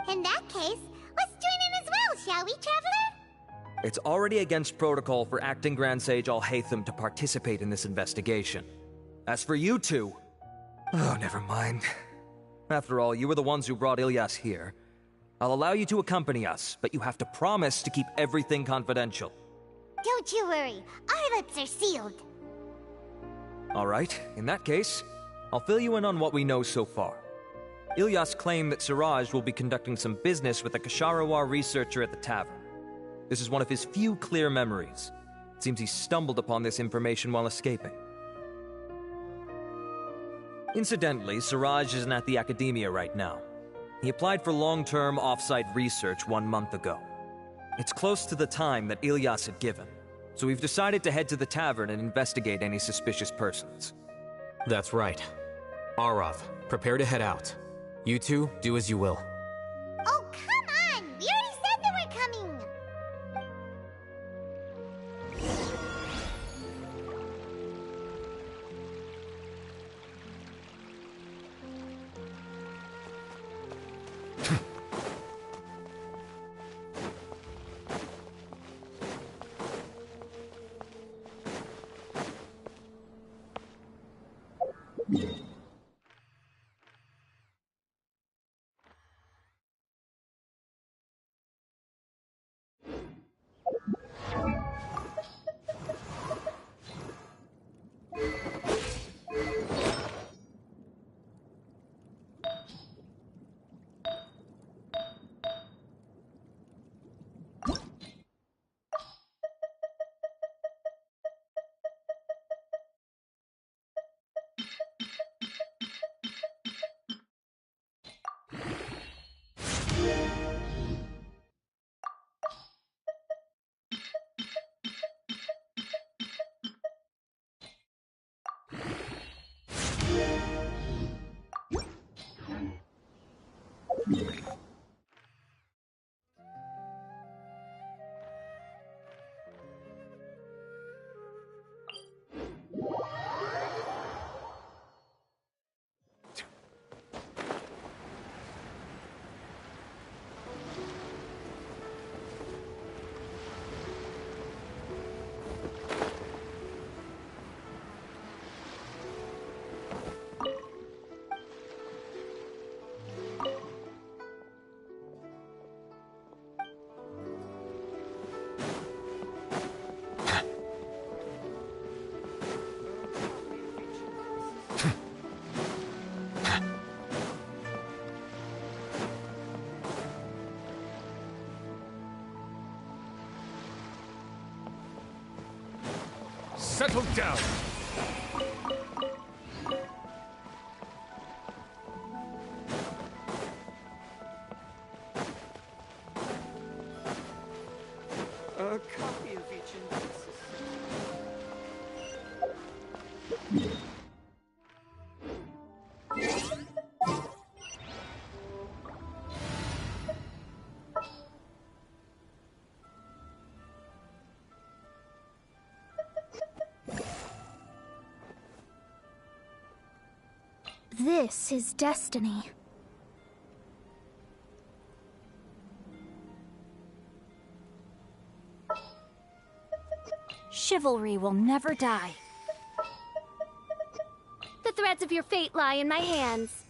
In that case, let's join in as well, shall we, Traveler? It's already against protocol for Acting Grand Sage Alhaitham to participate in this investigation. As for you two... Oh, never mind. After all, you were the ones who brought Ilyas here. I'll allow you to accompany us, but you have to promise to keep everything confidential. Don't you worry, our lips are sealed. Alright, in that case, I'll fill you in on what we know so far. Ilyas claimed that Siraj will be conducting some business with a Kasharawar researcher at the tavern. This is one of his few clear memories. It seems he stumbled upon this information while escaping. Incidentally, Siraj isn't at the academia right now. He applied for long-term off-site research 1 month ago. It's close to the time that Ilyas had given, so we've decided to head to the tavern and investigate any suspicious persons. That's right. Arav, prepare to head out. You two, do as you will. Oh, come on! We already said that we're coming! Settle down! A copy of each index. This is destiny. Chivalry will never die. The threads of your fate lie in my hands.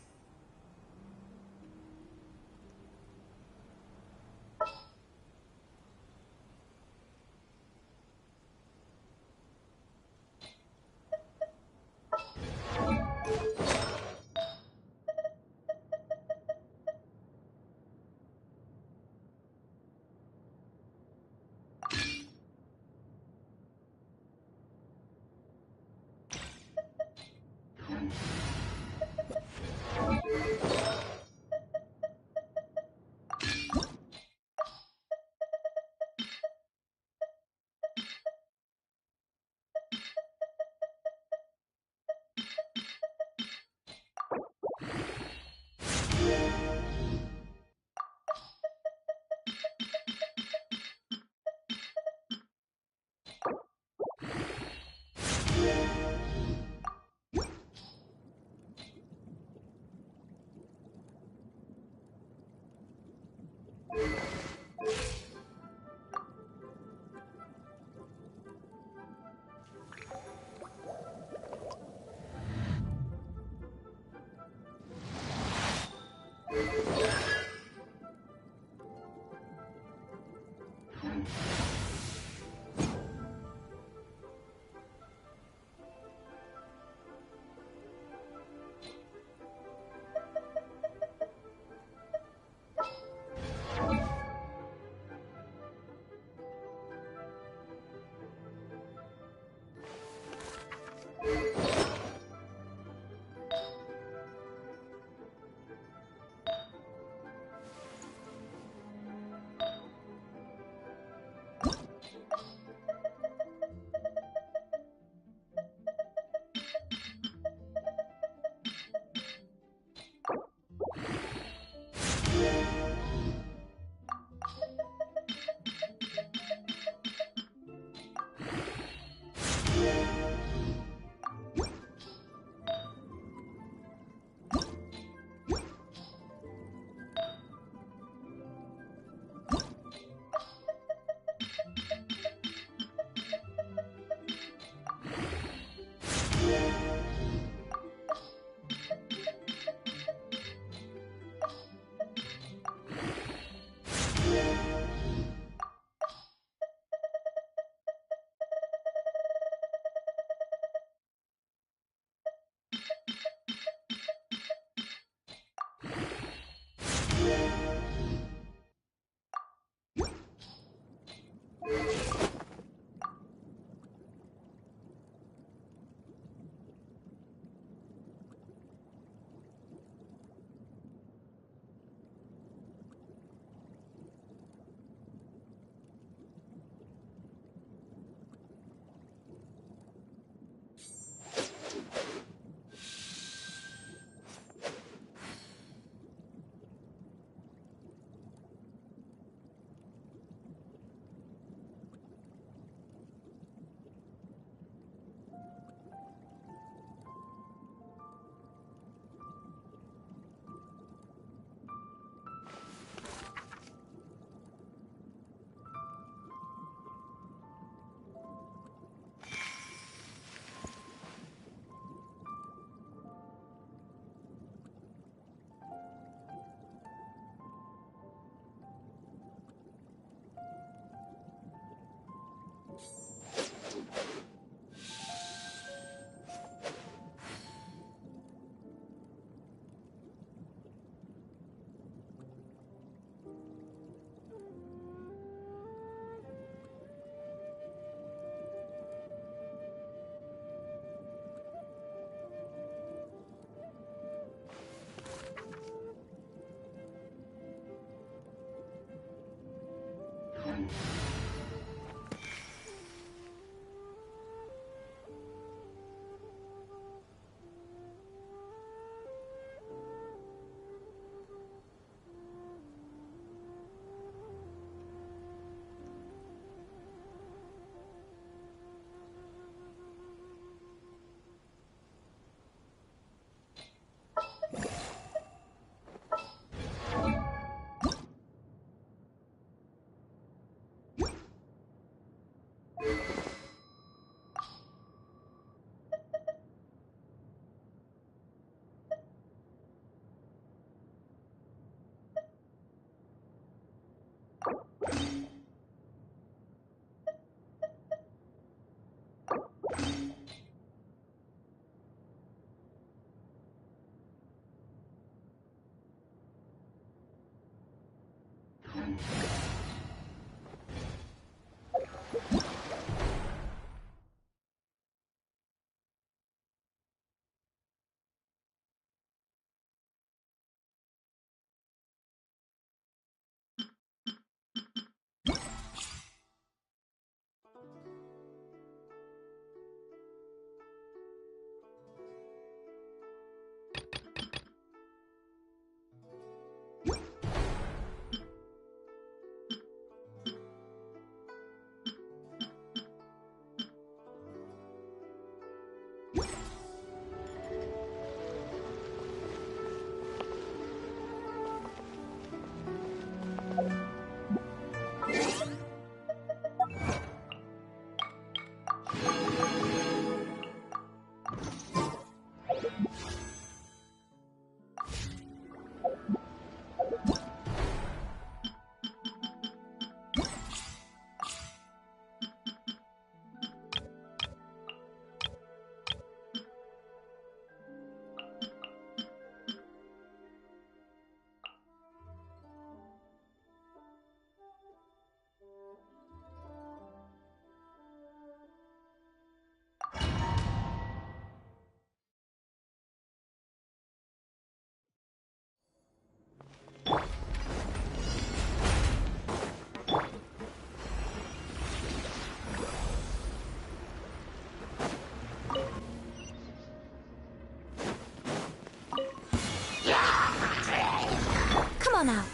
Come on out.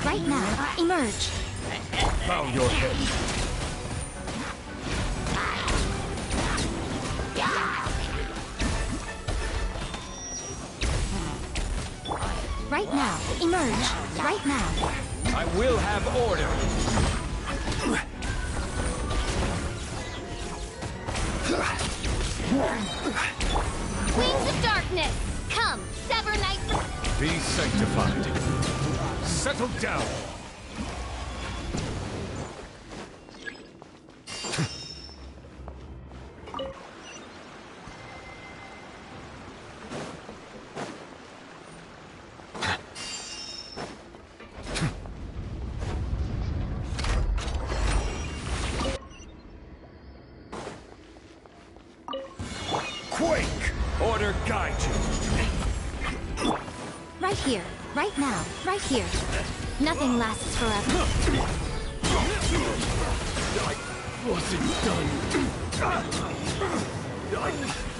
Right now, emerge. Bow your head. Right now, emerge. Right now. I will have order. Wings of darkness! Come, sever night. Be sanctified. Settle down. Quake! Order guide you. Right here. Right now. Right here. Nothing lasts forever. I wasn't done. I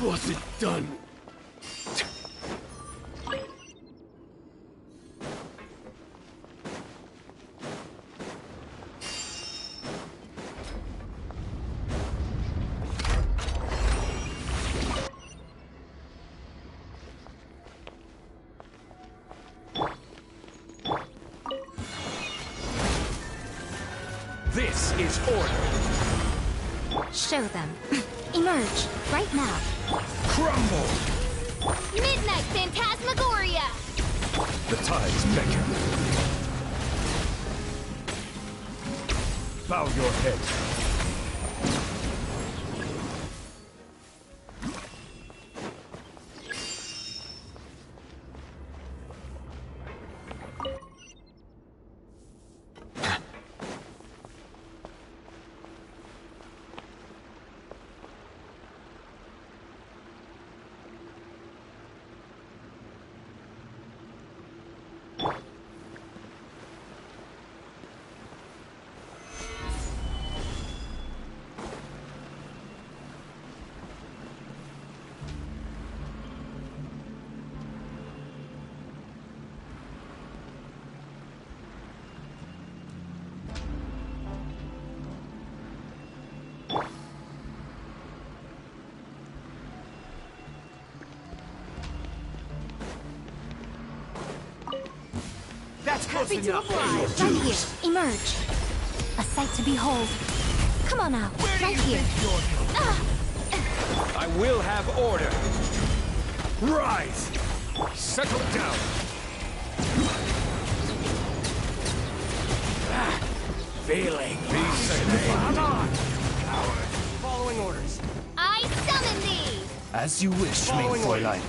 wasn't done. This is order. Show them. Emerge. Right now. Crumble. Midnight Phantasmagoria! The tides beckon. Bow your head. That's close enough. Right here. Emerge. A sight to behold. Come on out. Right here. I will have order. Rise! Settle down! Feeling. Be safe. Come on! Following orders. I summon thee! As you wish, mein Fräulein.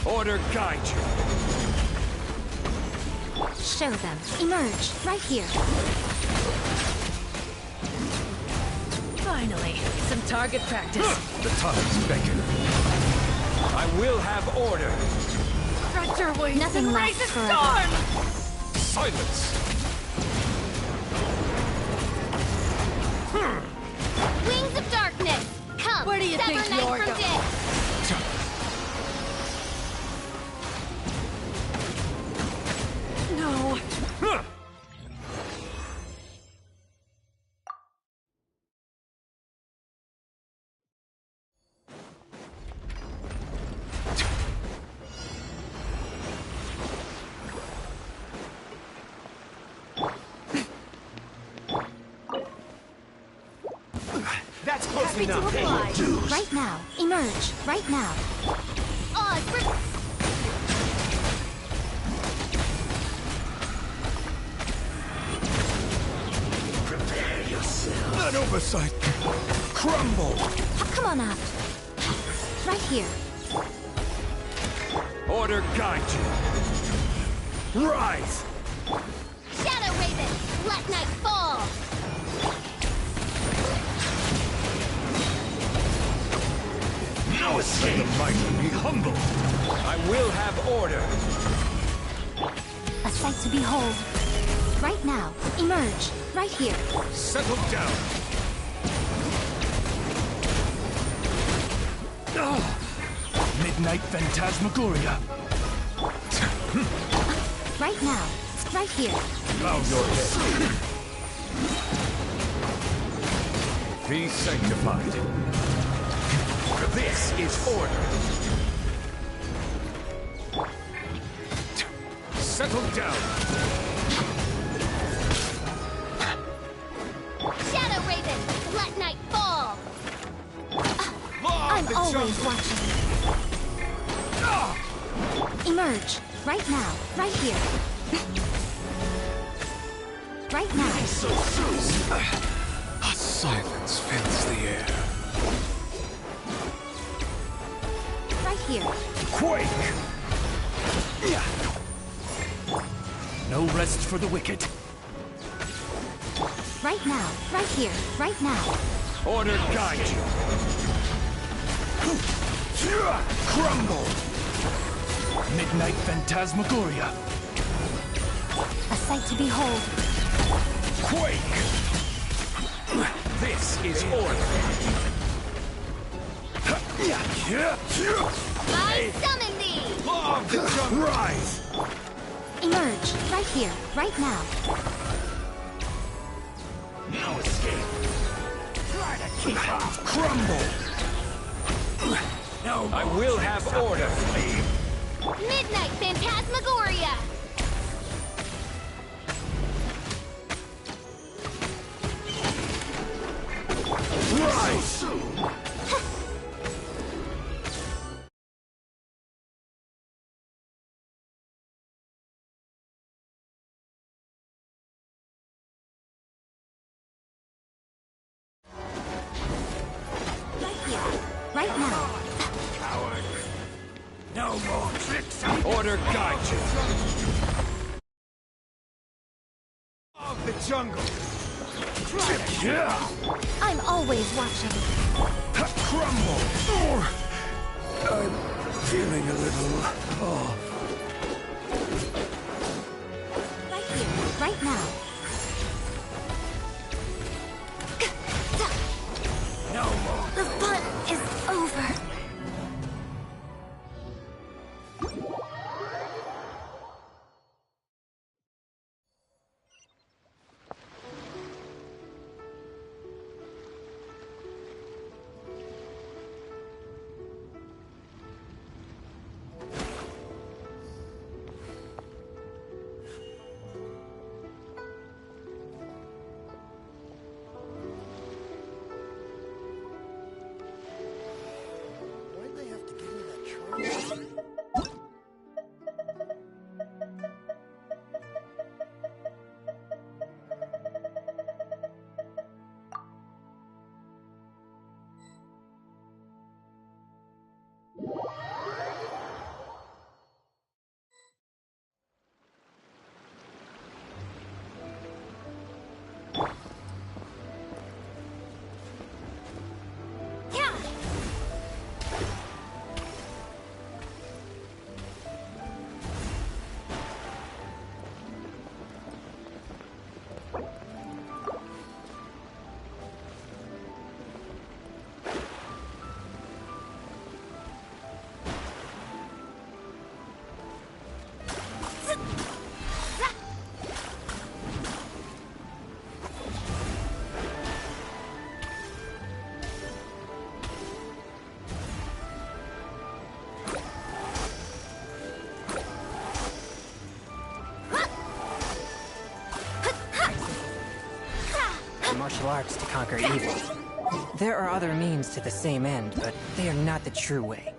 Order guide you. Show them. Emerge. Right here. Finally, some target practice. The tides beckon. I will have order. Stretch your wings Nothing and lasts raise a forever. storm! Silence! Wings of darkness! Come, Where do you sever think night you're from going? day! No. That's close Happy to enough. oblige. Right now. Emerge. Right now. Oz, Prepare yourself. An oversight. Crumble! Come on out. Right here. Order guide you. Rise! Shadow Raven, let night fall! No escape. The mighty be humble. I will have order. A sight to behold. Right now. Emerge. Right here. Settle down. Midnight Phantasmagoria. Right now. Right here. Bow your head. Be sanctified. This is order. Settle down. Shadow Raven, let night fall! I'm always watching. Emerge. Right now. Right here. Right now. So soon. A silence fills the air. Right here. Quake! No rest for the wicked. Right now. Right here. Right now. Order guide you. Crumble! Midnight Phantasmagoria. A sight to behold. Quake! This is order. I summon thee! Law of the jungle. Rise! Emerge. Right here. Right now. No escape. Try to keep up. Crumble! No I more will tricks have up order. your sleeve. Midnight Phantasmagoria! Rise! Soon. Right here. Right now. Coward. No more tricks up your Order guide you. Of the jungle. I'm always watching. Crumble! I'm feeling a little off. Right here. Right now. No more. The fun is over. martial arts to conquer evil. There are other means to the same end, but they are not the true way.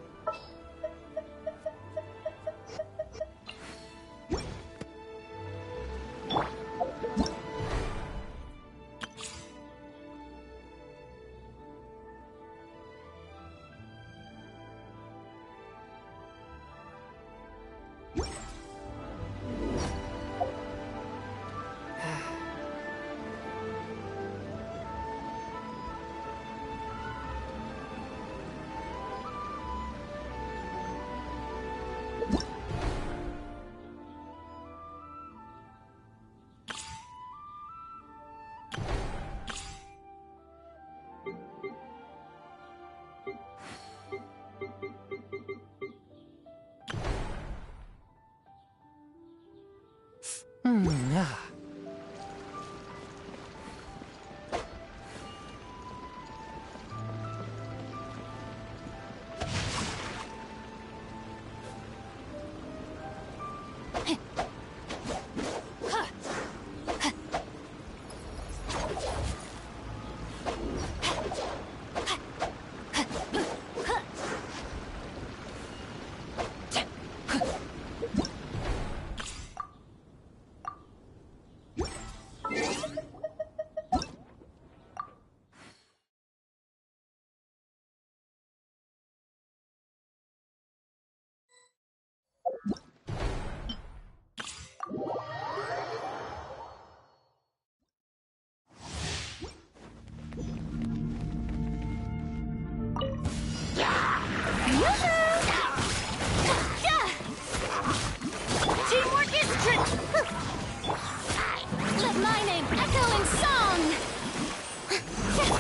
Let my name echo in song!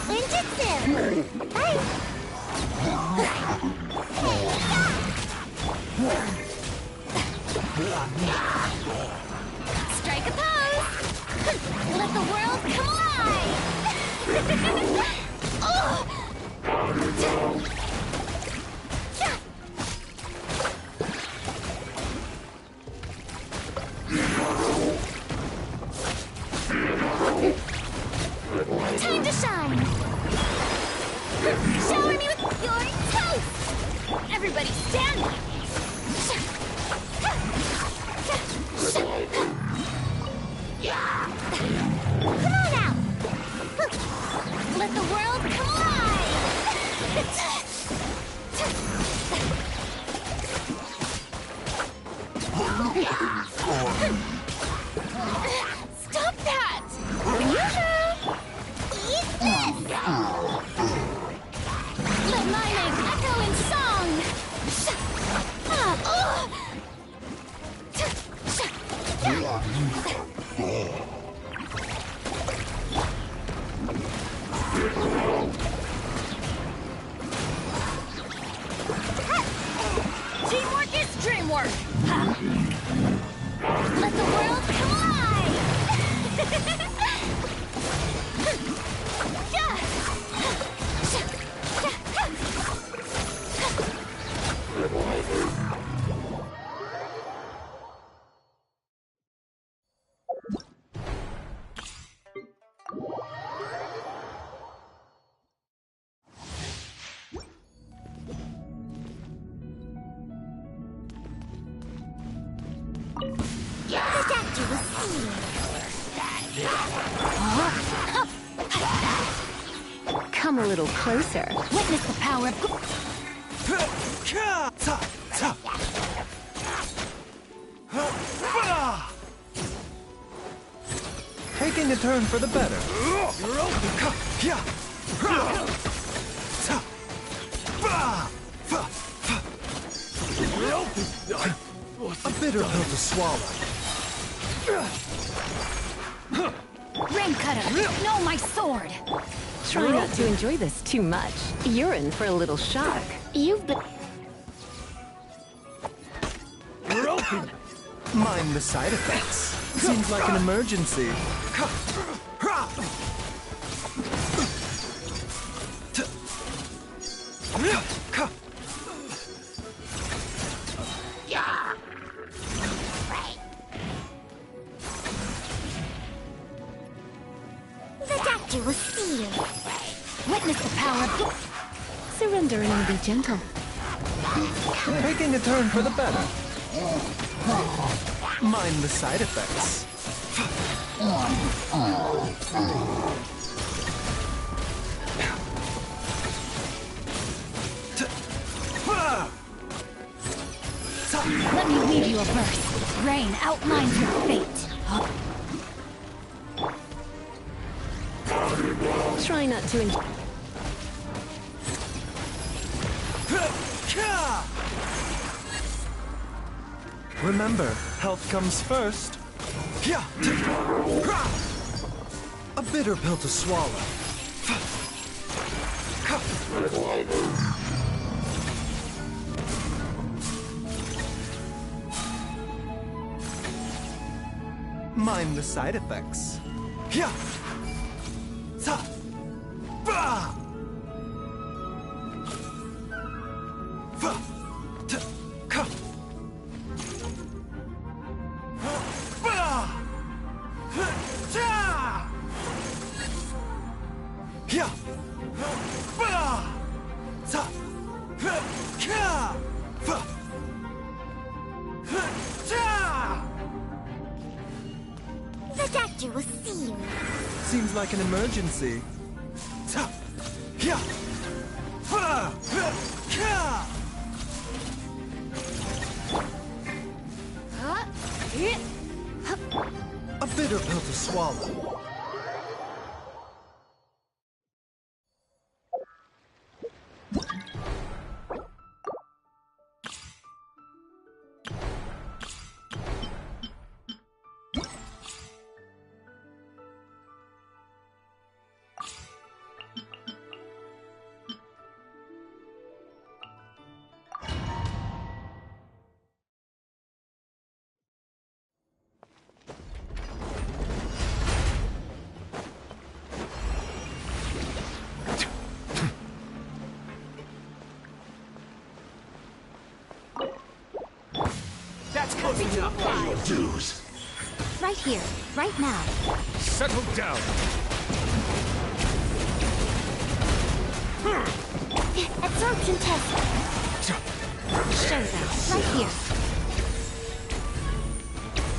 Ninjutsu! Bye! Strike a pose! Let the world come alive! Time to shine! Shower me with your toast! Everybody stand up! Come on out! Let the world come alive! Stop that! Eat this! Let my name echo in song! Teamwork is dreamwork! Let the world come alive! Come a little closer. Witness the power of... Taking a turn for the better. A bitter pill to swallow. Ring cutter! No, my sword! Try not to enjoy this too much. You're in for a little shock. You've been... Mind the side effects. Seems like an emergency. The statue will see you. Witness the power of... Surrender and be gentle. Taking a turn for the better. Mind the side effects. Let me read you a verse. Rain outlines your fate. Try not to enjoy. Remember, health comes first. A bitter pill to swallow. Mind the side effects. The statue will see you. Seems like an emergency. A bitter pill to swallow. That's close enough. Pay your dues. Right here, right now. Settle down. Absorption test. Show them. Right here.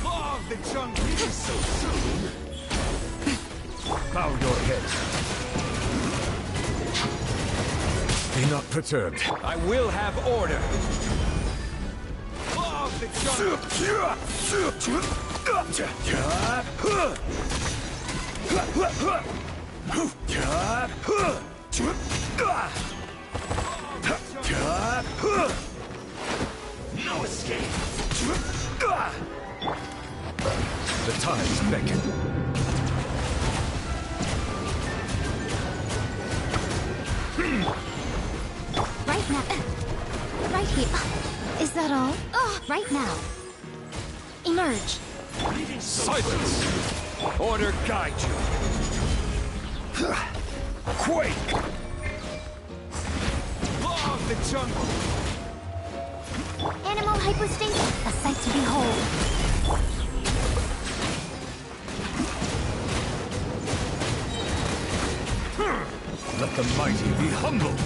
Law of the jungle is so soon. Bow your head. Be not perturbed. I will have order. Law of the jungle. No escape. The tides beckon. Right now. Right here. Is that all? Right now. Emerge. Silence! Order guide you. Quake! Law of the jungle. Animal hypostasis. A sight to behold. Let the mighty be humbled.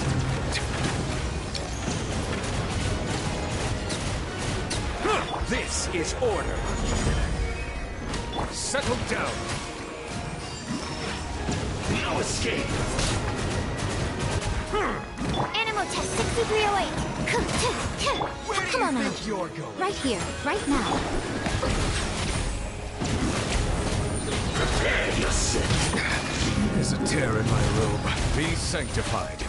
This is order. Settle down. No escape. Animal test 6308. Come on now. You're going. Right here, right now. Prepare yourself. There's a tear in my robe. Be sanctified.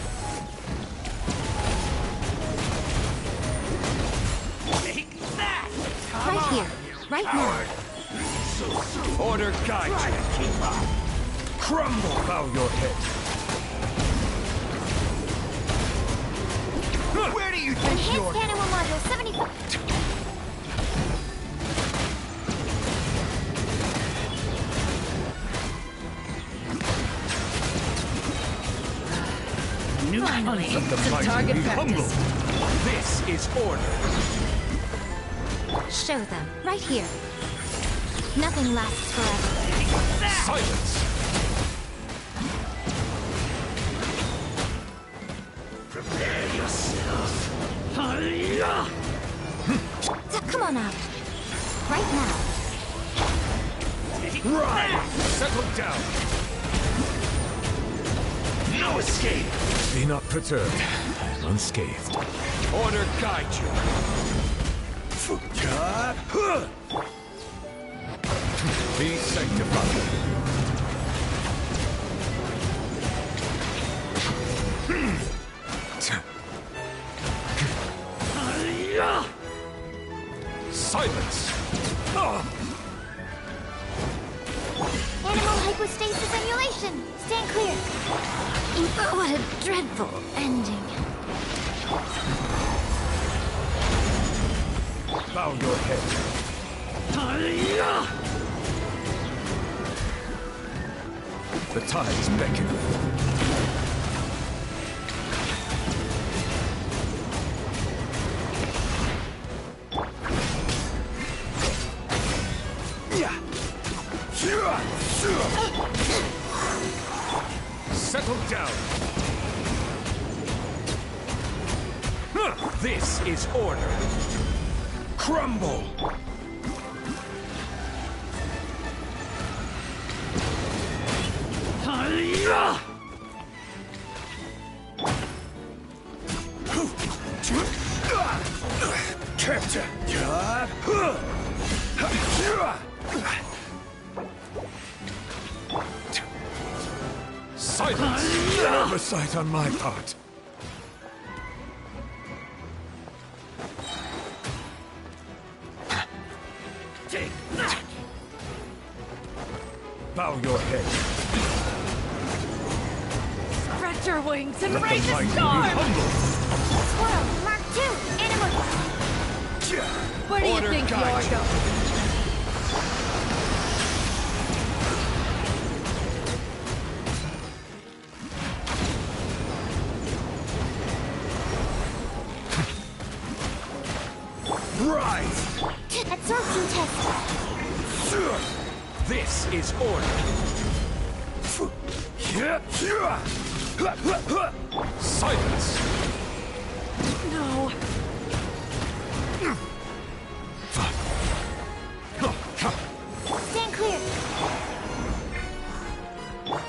Take that. Right here, right now. Order guide you. Keep up. Crumble. Bow your head. Where do you think you're Enhanced animal module 75. Finally, Let the mighty be humbled. This is order. Show them. Right here. Nothing lasts forever. Silence! Come on out. Right now. Right! Settle down! No escape! Be not perturbed. I'm unscathed. Order guide you. Be sanctified. Silence! Animal hypostasis emulation! Stand clear! What a dreadful ending. Bow your head. The tides beckon. Settle down. This is order. Crumble. Capture. Silence! An oversight on my part. Take that! Bow your head. Stretch your wings and Let raise the a mighty be storm! humble. Squirrel, Mark II, animal. Where do you Order think guide you're you. going? Rise! Absorption test. This is order. Silence! No. Stand clear.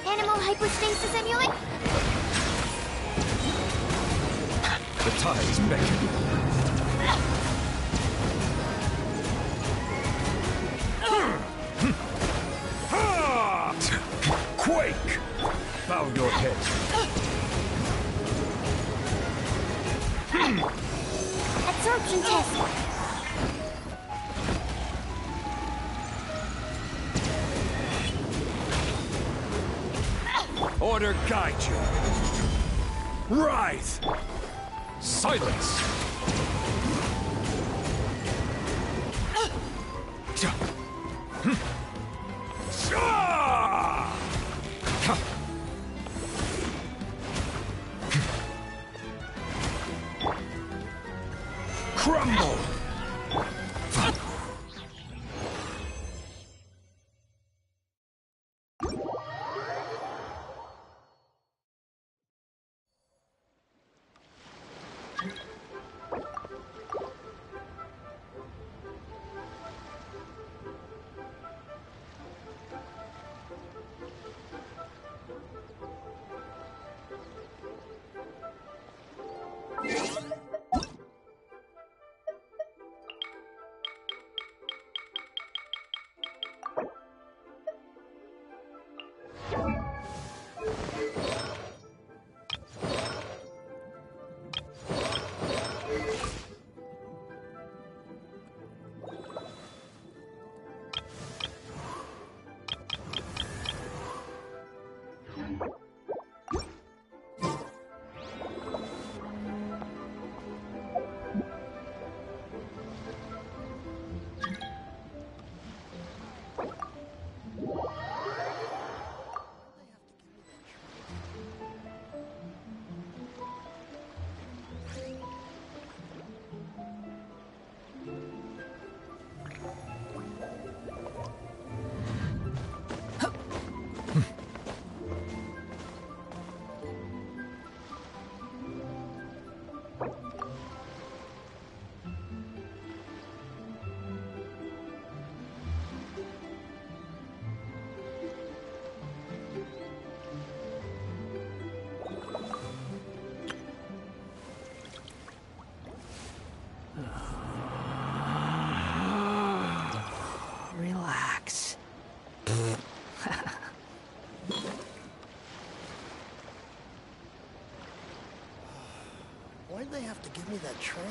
Animal hypostasis emulate. The tides beckon. Quake! Bow your head. Absorption test. Order guide you. Rise! Silence! Crumble!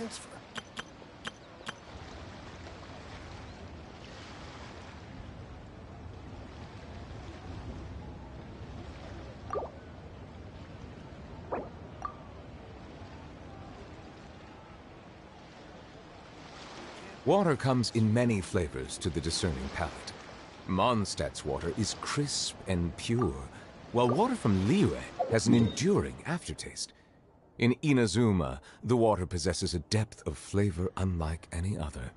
transfer. Water comes in many flavors to the discerning palate. Mondstadt's water is crisp and pure, while water from Liyue has an enduring aftertaste. In Inazuma, the water possesses a depth of flavor unlike any other.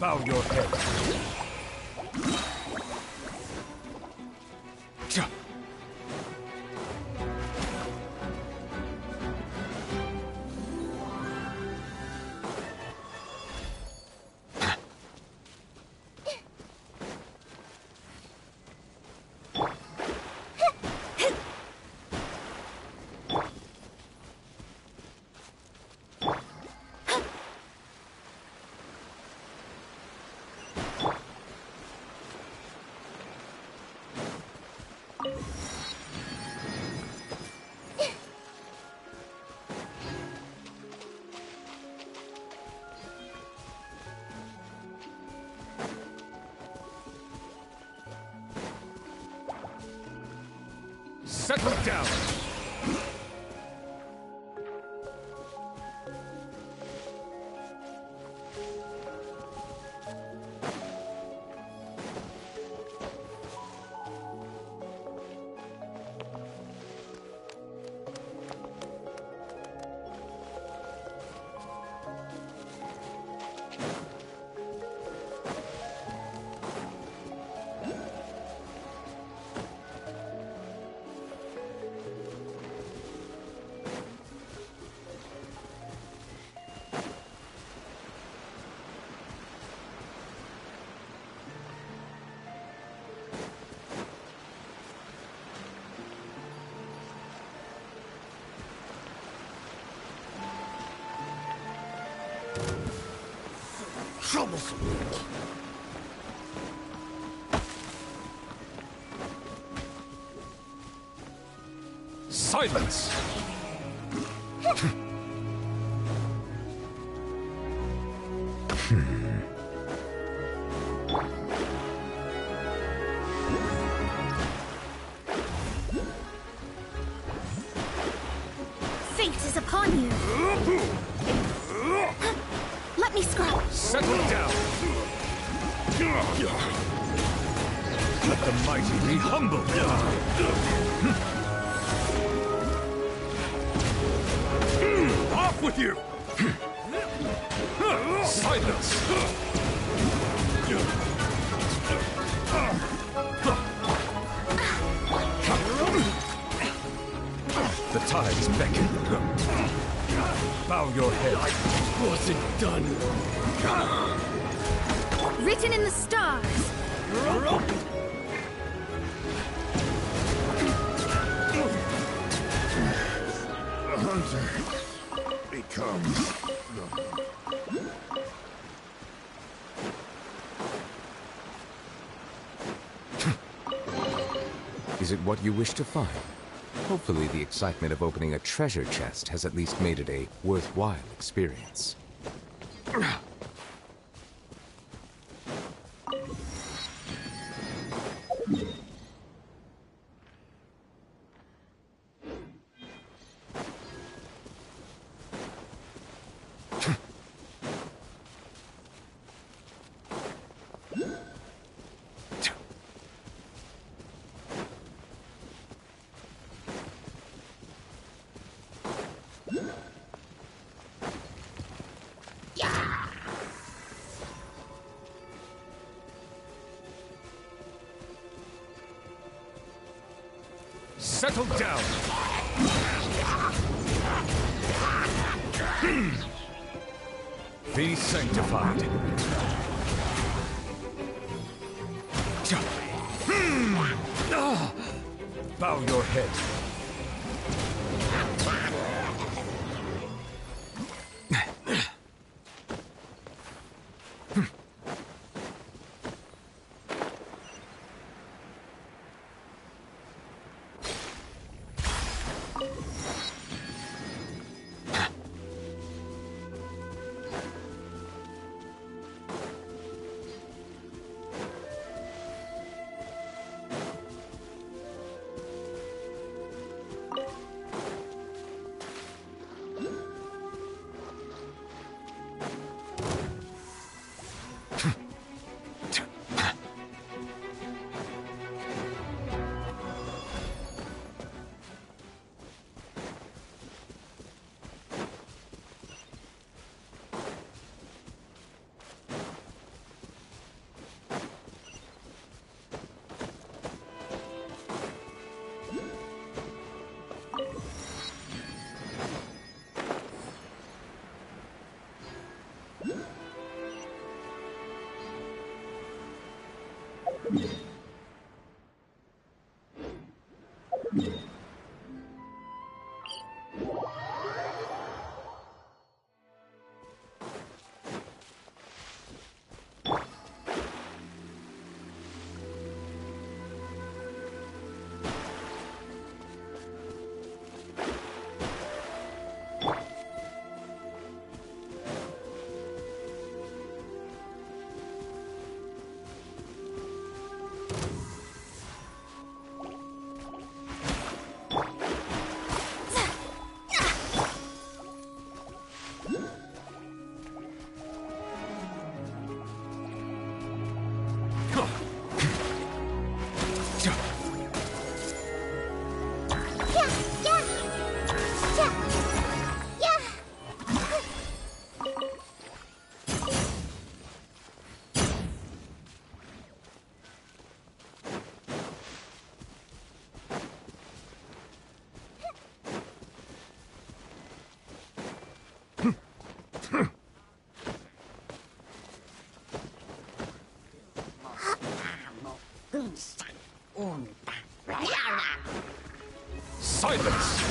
Bow your head. Settle down! Troublesome. Silence! Fate is upon you. Let me scrub. Settle down! Let the mighty be humble. Off with you! Silence! The tides beckon. Bow your head. I wasn't done. Written in the stars. The hunter becomes Is it what you wish to find? Hopefully the excitement of opening a treasure chest has at least made it a worthwhile experience. settle down. Be sanctified. Bow your head. Silence!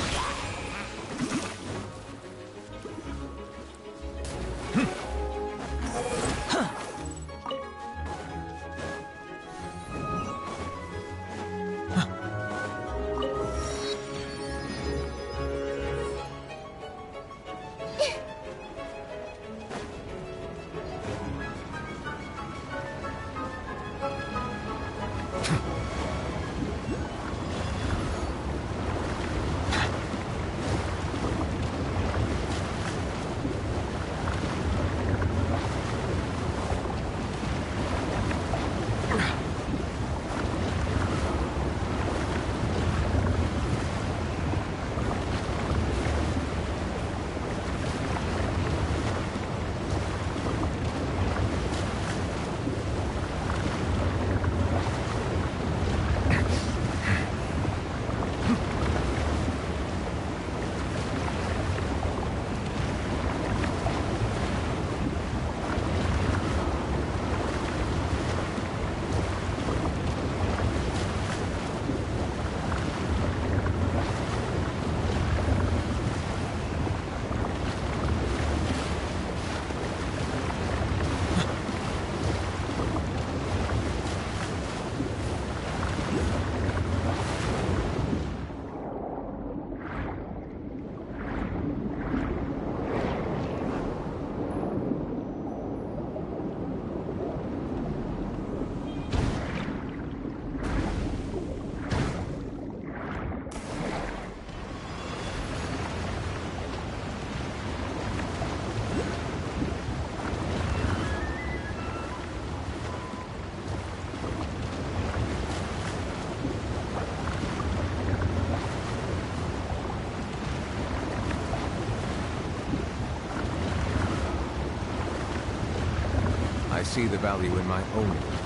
I see the value in my own work,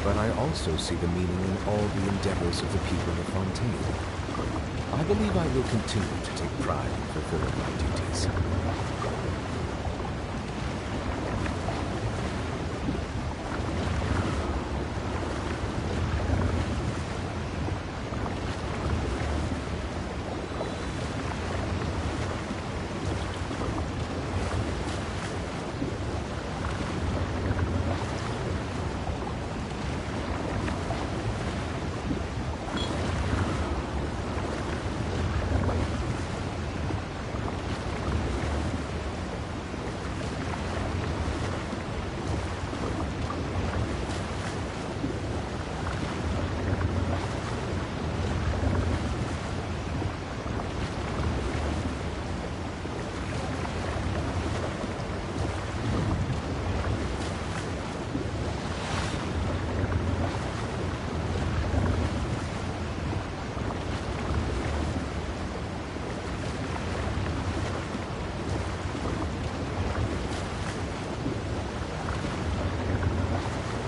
but I also see the meaning in all the endeavors of the people of Fontaine. I believe I will continue to take pride in fulfilling my duties.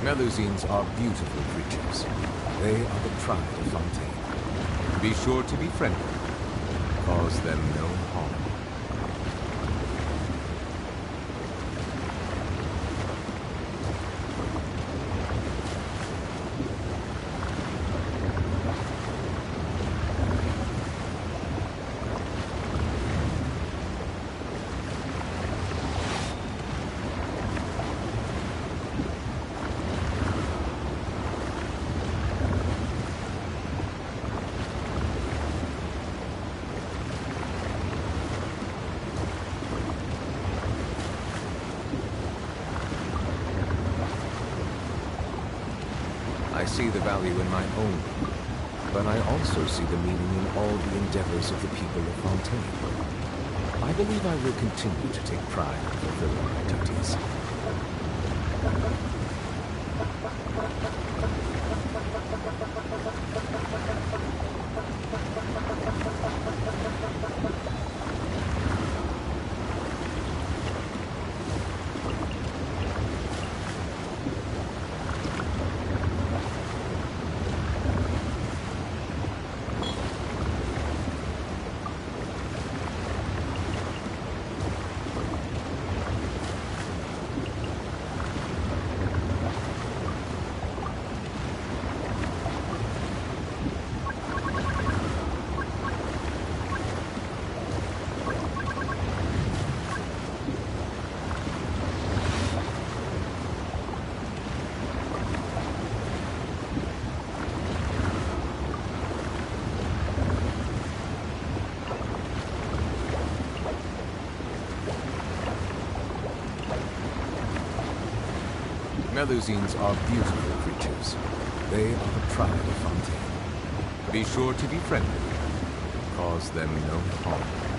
Melusines are beautiful creatures. They are the pride of Fontaine. Be sure to be friendly. Cause them no harm. I see the value in my own work, but I also see the meaning in all the endeavors of the people of Fontaine. I believe I will continue to take pride in fulfilling my duties. Melusines are beautiful creatures. They are the pride of Fontaine. Be sure to be friendly. Cause them no harm.